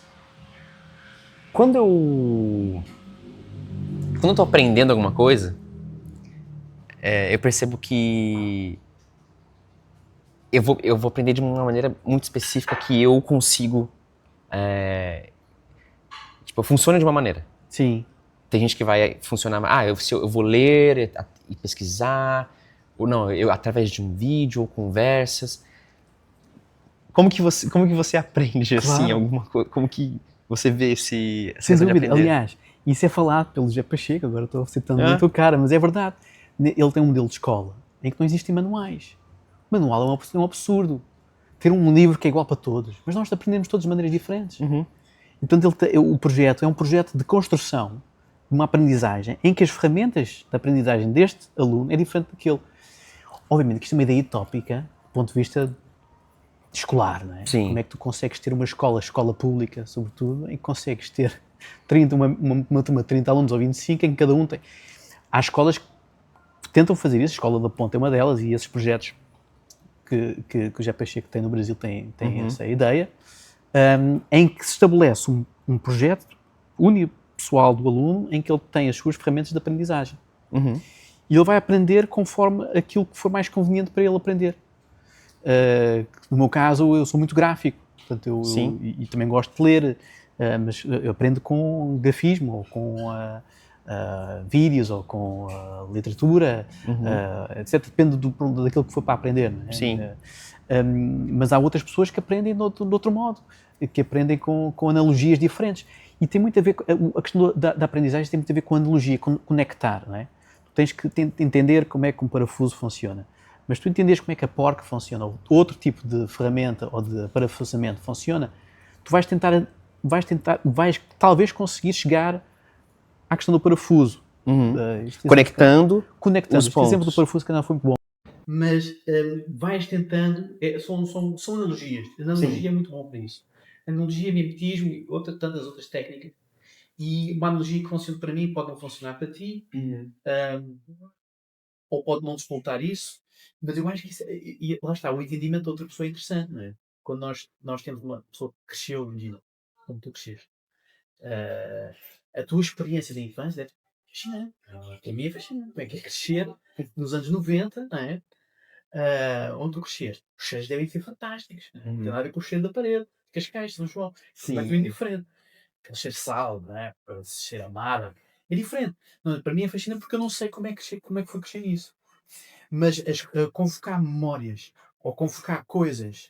S1: Quando eu tô aprendendo alguma coisa, eu percebo que eu vou aprender de uma maneira muito específica que eu consigo... funciona de uma maneira.
S2: Sim.
S1: Tem gente que vai funcionar... eu vou ler e pesquisar, ou não, através de um vídeo ou conversas. Como que você aprende, assim, alguma coisa? Como que você vê esse...
S2: Sem dúvida. Aliás, isso é falado pelo José Pacheco, agora estou citando muito o cara, mas é verdade. Ele tem um modelo de escola em que não existem manuais. Manual é um absurdo. Ter um livro que é igual para todos, mas nós aprendemos todos de maneiras diferentes. Então o projeto é um projeto de construção de uma aprendizagem em que as ferramentas de aprendizagem deste aluno é diferente daquele. Obviamente que isto é uma ideia utópica do ponto de vista escolar, não é?
S1: Sim.
S2: Como é que tu consegues ter uma escola pública, sobretudo, em que consegues ter uma turma de 30 alunos ou 25, em que cada um tem... Há escolas que tentam fazer isso, a Escola da Ponte é uma delas, e esses projetos que o José Pacheco tem no Brasil têm essa ideia, em que se estabelece um projeto unipessoal do aluno, em que ele tem as suas ferramentas de aprendizagem. E ele vai aprender conforme aquilo que for mais conveniente para ele aprender. No meu caso, eu sou muito gráfico. Portanto, eu
S1: Sim.
S2: e também gosto de ler, mas eu aprendo com grafismo, ou com vídeos, ou com literatura, etc. Depende daquilo que for para aprender, não é?
S1: Sim.
S2: Mas há outras pessoas que aprendem de outro modo, que aprendem com analogias diferentes. E tem muito a ver, a questão da aprendizagem tem muito a ver com analogia, com conectar, não é? Tu tens que entender como é que um parafuso funciona. Mas tu entendes como é que a porca funciona, ou outro tipo de ferramenta ou de parafusamento funciona, tu vais talvez conseguir chegar à questão do parafuso.
S1: Conectando os
S2: Este exemplo do
S1: pontos.
S2: parafuso que não foi muito bom. Mas vais tentando, são analogias. A analogia é muito bom para isso. Analogia, mimetismo e tantas outras técnicas. E uma analogia que funciona para mim pode não funcionar para ti, ou pode não despoltar isso, mas eu acho que isso, e lá está, o entendimento da outra pessoa é interessante, não é? Quando nós temos uma pessoa que cresceu, imagina, como tu cresceste, a tua experiência da infância deve ser fascinante. A minha é fascinante. Como é que é crescer nos anos 90, não é? Onde tu cresceste? Os cheiros devem ser fantásticos. Não tem nada a ver com o cheiro da parede, Cascais, São João.
S1: Sim.
S2: É muito diferente. Aquele cheiro de sal, não é? Esse cheiro amaro. É diferente. Não, para mim é fascinante porque eu não sei como é que foi crescer nisso. Mas convocar memórias ou convocar coisas,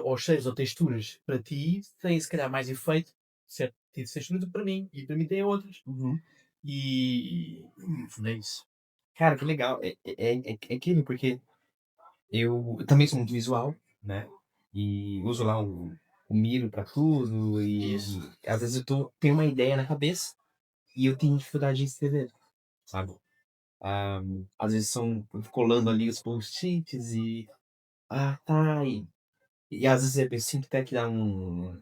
S2: ou cheiros ou texturas para ti, tem se calhar mais efeito, certo? Tipo de textura do que para mim. E para mim tem outras. No fundo é isso.
S3: Cara, que legal. É aquilo, porque eu também sou muito visual, né? E uso lá o Miro pra tudo. E
S2: Isso.
S3: às vezes tenho uma ideia na cabeça e eu tenho dificuldade de escrever, sabe? Às vezes são colando ali os post-its e. Ah, tá. E às vezes eu sinto até que dá um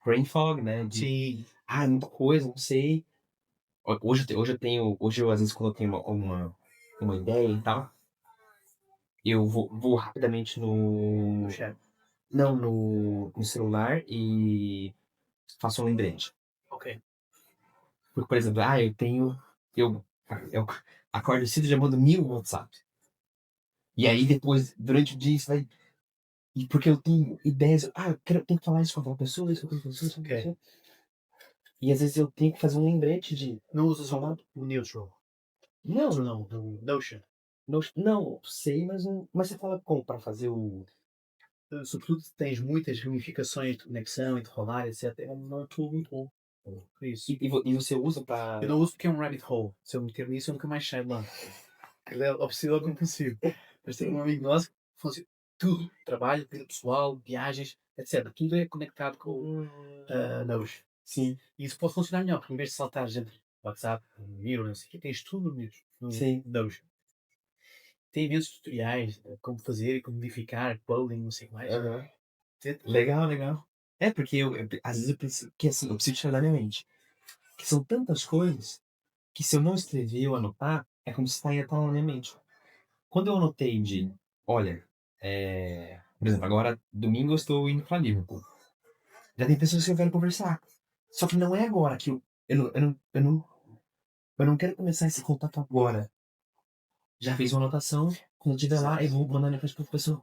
S3: brain fog, né?
S2: Sim.
S3: Muita coisa, não sei. Hoje eu às vezes quando eu tenho uma ideia e tal, eu vou rapidamente
S2: No chat.
S3: não, no celular e faço um lembrete.
S2: Ok.
S3: Porque, por exemplo, eu acordo cedo e já mando 1000 WhatsApp. E aí depois, durante o dia, isso vai. E porque eu tenho ideias, tenho que falar isso com aquela pessoa, isso com aquela pessoa, isso com aquela pessoa. E às vezes eu tenho que fazer um lembrete de.
S2: Não usas o Neutral?
S3: Não,
S2: Não, o Notion.
S3: não, sei, mas você fala como para fazer o.
S2: Sobretudo se tens muitas ramificações de conexão, e de rolar, etc. É um tool muito bom. Por isso.
S3: E você usa para.
S2: Eu não uso porque é um rabbit hole. Se eu meter nisso, eu nunca mais saio de lá. É obsessivo compulsivo. Mas tem um amigo nosso que funciona tudo. Trabalho, vida pessoal, viagens, etc. Tudo é conectado com o Notion.
S3: Sim.
S2: E isso pode funcionar melhor, porque em vez de saltares entre WhatsApp, Miro, não sei o quê, tens tudo no
S3: Sim.
S2: Notion. Tem imensos tutoriais como fazer e como modificar, coding, não sei o que mais.
S3: Legal. É, porque às vezes eu preciso, que assim, eu preciso tirar da minha mente. Que são tantas coisas que se eu não escrever ou anotar, é como se estaria na minha mente. Quando eu anotei olha, por exemplo, agora domingo eu estou indo para Liverpool. Já tem pessoas que eu quero conversar. Só que não é agora que eu não quero começar esse contato agora. Já fiz uma anotação, quando eu estiver lá, eu vou mandar mensagem para a pessoa.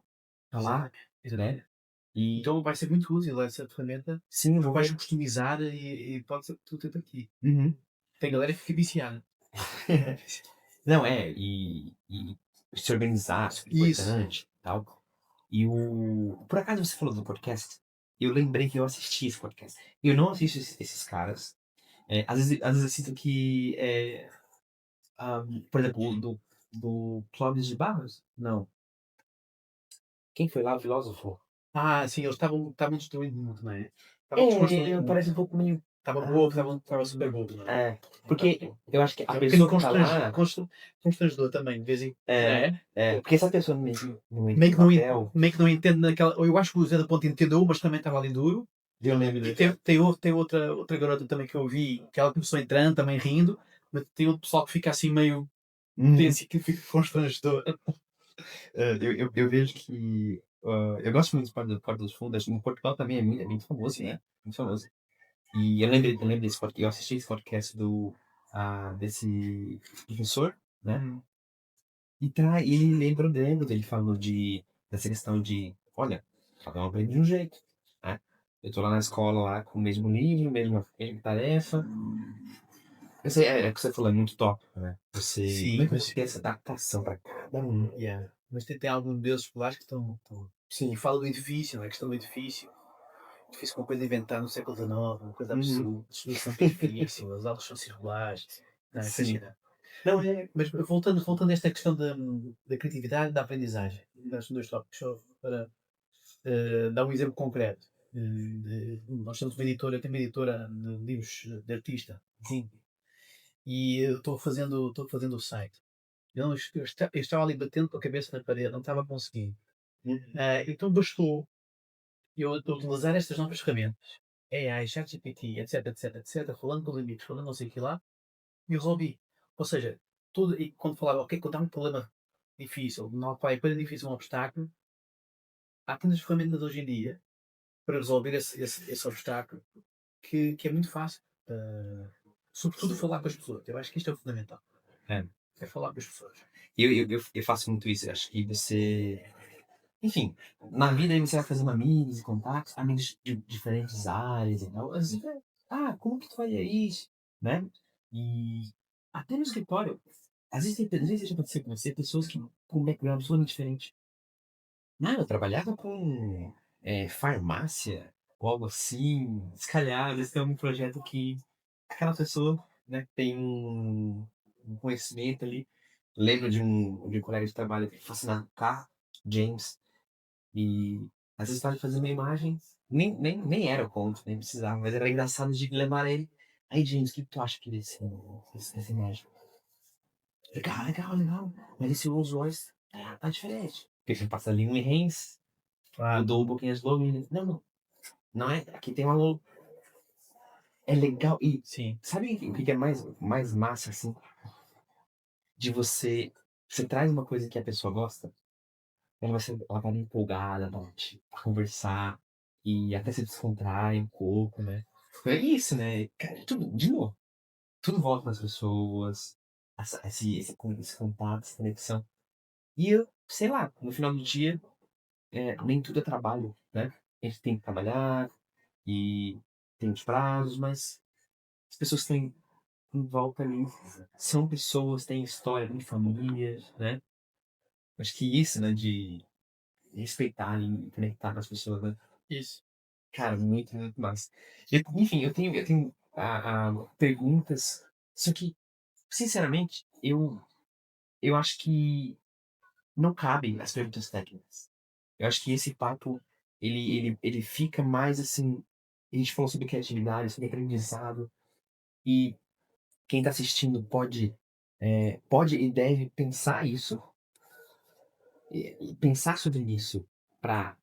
S3: Tá lá, né? E
S2: Então vai ser muito útil essa ferramenta.
S3: sim, eu vou
S2: Vais
S3: ver.
S2: customizar e pode ser tudo para ti.
S3: Uhum.
S2: Tem galera que fica viciada.
S3: Não, e se organizar, super
S2: Isso.
S3: importante, tal. E por acaso você falou do podcast, eu lembrei que eu assisti esse podcast. Eu não assisto esses caras. Às vezes eu sinto que, por exemplo, do Clóvis de Barros? Não. Quem foi lá, o filósofo?
S2: Sim, eles estavam destruindo muito, não é? Estavam desconstruindo
S3: Ele
S2: muito.
S3: parece um pouco meio.
S2: Estava super bobo, não é?
S3: Porque eu acho que a
S2: É um
S3: pessoa
S2: bocadinho
S3: que tá lá.
S2: constrangedor também, de vez em quando.
S3: Porque essa pessoa meio que não entra
S2: Meio
S3: no
S2: que, não,
S3: papel.
S2: meio que não entende naquela. Eu acho que o Zé da Ponte entendeu, mas também estava ali duro.
S3: Eu lembro
S2: E
S3: dele.
S2: tem outra garota também que eu vi, que ela começou entrando, também rindo, mas tem outro pessoal que fica assim meio tenso e que fica constrangedor.
S3: Eu vejo que. Eu gosto muito do Porta dos Fundos. No Portugal também é muito famoso, né? Muito famoso. E eu lembro desse podcast. Eu assisti esse podcast desse professor, né? E ele lembra dele falando dessa questão de: olha, cada um aprende de um jeito, né? Eu tô lá na escola, lá com o mesmo livro, mesma tarefa. Eu sei, é que você falou, é muito tópico, né? Como
S2: Sim,
S3: é que
S2: mas,
S3: você tem essa adaptação pra cada um?
S2: yeah. Mas tem alguns deles escolares que estão. E fala do edifício, não é? A questão do edifício. O edifício é uma coisa inventada no século XIX, uma coisa absurda. As solução do edifício, as aulas são circulares. Não, é
S3: Sim.
S2: fascinante. Não, mas voltando a esta questão da criatividade e da aprendizagem, nos dois tópicos, só para dar um exemplo concreto. Nós temos uma editora, eu tenho uma editora de livros de artista, sim, e eu estou fazendo o site. Eu estava ali batendo com a cabeça na parede, não estava conseguindo. Então bastou eu utilizar estas novas ferramentas, AI, ChatGPT, etc, etc, etc, falando com limites, falando não sei o que lá, e resolvi. Ou seja, e quando falava, ok, quando há um problema difícil, não é coisa difícil, um obstáculo, há tantas ferramentas hoje em dia para resolver esse obstáculo que é muito fácil. Sobretudo falar com as pessoas. Eu acho que isto é o fundamental.
S3: É.
S2: É falar com as pessoas.
S3: Eu faço muito isso. Eu acho que você. Enfim, na vida aí você vai fazendo amigos e contatos, amigos de diferentes áreas e tal. Às vezes, como que tu faria isso? Né? E até no escritório, às vezes já aconteceu com você, pessoas que com um background absolutamente diferente. Não, eu trabalhava com farmácia ou algo assim. Se calhar, às vezes tem algum projeto que aquela pessoa, né, tem um conhecimento ali. Lembro de um colega de trabalho que é fascinado por carro, James, e às vezes estava fazendo uma imagem, nem era o ponto, nem precisava, mas era engraçado de levar ele. Aí, James, o que tu acha que dessa imagem? Legal, legal, legal. Mas esse Rolls Royce tá diferente. Porque você passa ali um Enhance, mudou um pouquinho as logos. Não, não é. Aqui tem uma logo. É legal. E
S2: Sim.
S3: sabe o que é mais massa, assim? De você. Você traz uma coisa que a pessoa gosta, ela vai empolgada pra conversar e até se descontrai um pouco, né? É isso, né? Cara, tudo, de novo, tudo volta nas pessoas, esse contato, essa conexão. E eu, sei lá, no final do dia, nem tudo é trabalho, né? A gente tem que trabalhar e tem os prazos, mas as pessoas que estão em volta ali são pessoas, têm história, têm famílias, né? Acho que isso, né, de respeitar e conectar com as pessoas, né?
S2: Isso.
S3: Cara, muito, muito massa. Enfim, eu tenho perguntas, só que, sinceramente, eu acho que não cabem as perguntas técnicas. Eu acho que esse papo, ele fica mais assim. A gente falou sobre criatividade, sobre aprendizado, e quem está assistindo pode e deve pensar isso, e pensar sobre isso, para,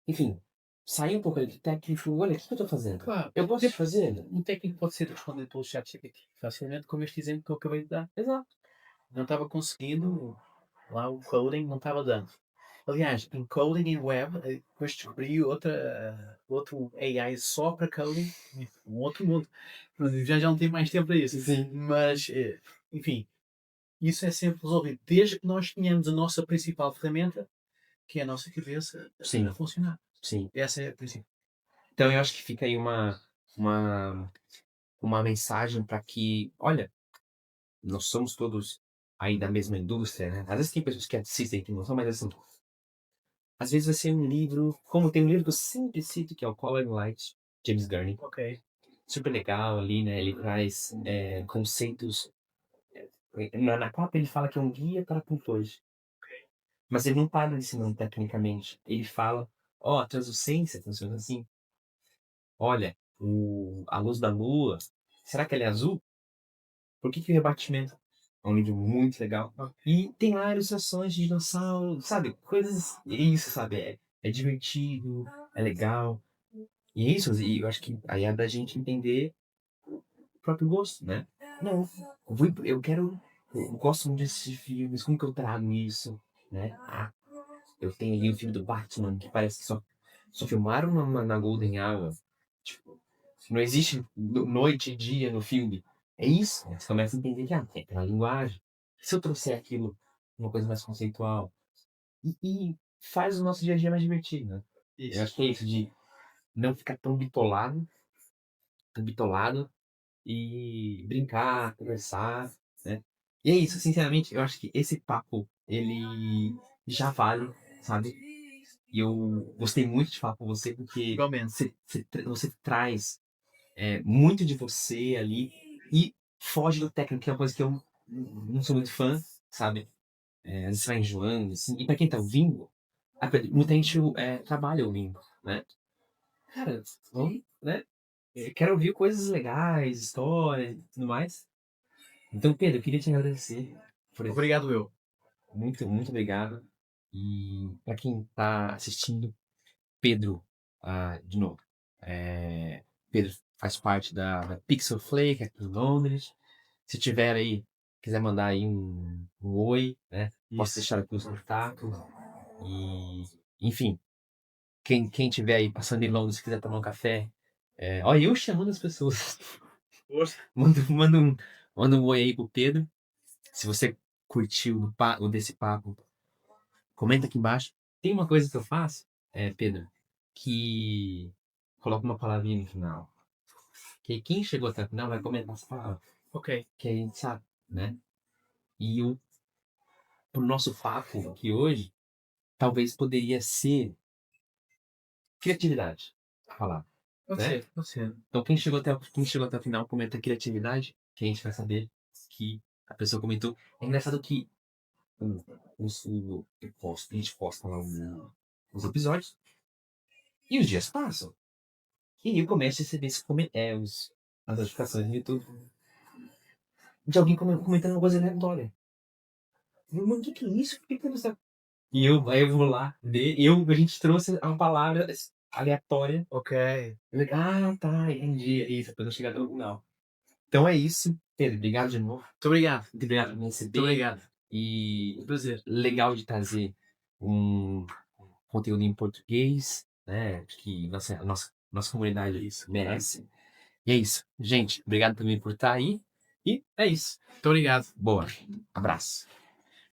S3: enfim, sair um pouco ali do técnico. Olha, o que eu estou fazendo?
S2: Claro.
S3: Eu posso fazer?
S2: Um técnico pode ser respondido pelo ChatGPT facilmente, como este exemplo que eu acabei de dar.
S3: Exato.
S2: Não estava conseguindo, lá o coding não estava dando. Aliás, em coding e web, depois descobri outro AI só para coding, um outro mundo. Já não tenho mais tempo para isso.
S3: Sim.
S2: Mas, enfim, isso é sempre resolvido, desde que nós tenhamos a nossa principal ferramenta, que é a nossa cabeça,
S3: Sim.
S2: a funcionar.
S3: Sim.
S2: Essa é a princípio.
S3: Então eu acho que fica aí uma, uma mensagem para que, olha, nós somos todos aí da mesma indústria, né? Às vezes tem pessoas que assistem que não são, mas assim, às vezes vai ser um livro, como tem um livro que eu sempre cito, que é o Color and Light, James Gurney.
S2: Ok.
S3: Super legal ali, né? Ele traz conceitos. Na capa ele fala que é um guia para pintores. Mas ele não para ensinando tecnicamente. Ele fala, a translucência funciona assim. Olha, a luz da lua, será que ela é azul? Por que o rebatimento? É um livro muito legal. E tem lá ilustrações de dinossauro, sabe? Coisas. Isso, sabe? É divertido, é legal. E é isso, e eu acho que aí é da gente entender o próprio gosto, né? Não, eu gosto muito desses filmes, como que eu trago isso, né? Eu tenho ali o filme do Batman, que parece que só filmaram na Golden Hour. Tipo, não existe noite e dia no filme. É isso, né? Você começa a entender que tem aquela linguagem. Se eu trouxer aquilo, uma coisa mais conceitual, e faz o nosso dia a dia mais divertido, né? Eu acho que é isso, de não ficar tão bitolado e brincar, conversar, né? E é isso, sinceramente, eu acho que esse papo, ele já vale, sabe? E eu gostei muito de falar com você, porque
S2: Igualmente.
S3: você traz muito de você ali e foge do técnico, que é uma coisa que eu não sou muito fã, sabe? Às vezes você vai enjoando, assim. E pra quem tá ouvindo, muita gente trabalha ouvindo, né? Cara, vamos, né? Eu quero ouvir coisas legais, histórias e tudo mais. Então, Pedro, eu queria te agradecer por esse.
S2: Obrigado, eu.
S3: Muito, muito obrigado. E para quem está assistindo, Pedro, de novo, Pedro faz parte da Pixel Flake aqui em Londres. Se tiver aí, quiser mandar aí um oi, né? Posso deixar aqui os contatos. E, enfim, quem tiver aí passando em Londres, quiser tomar um café, olha, eu chamando as pessoas. Manda um oi aí pro Pedro. Se você curtiu o desse papo, comenta aqui embaixo. Tem uma coisa que eu faço, Pedro, que coloca uma palavrinha no final. Que quem chegou até o final vai comentar essa palavra.
S2: Ok.
S3: Que a gente sabe, né? E pro nosso papo aqui hoje, talvez poderia ser criatividade. A palavra.
S2: Pode
S3: Né?
S2: ser, pode ser.
S3: Então quem chegou até o final, comenta criatividade, que a gente vai saber que a pessoa comentou. É engraçado que a gente posta lá os episódios e os dias passam. E aí eu começo a receber as notificações no YouTube de alguém comentando uma coisa aleatória. Mano, o que é isso? Por que você... Aí eu vou lá ver. A gente trouxe uma palavra aleatória.
S2: Ok.
S3: Tá, entendi. É isso, depois eu chegar até o final. Então é isso. Pedro, obrigado de novo.
S2: Muito obrigado.
S3: Muito obrigado por me receber.
S2: Muito obrigado.
S3: E
S2: Prazer.
S3: legal de trazer um conteúdo em português, né? Que nossa comunidade merece. E é isso. Gente, obrigado também por estar aí. E é isso.
S2: Muito obrigado.
S3: Boa. Abraço.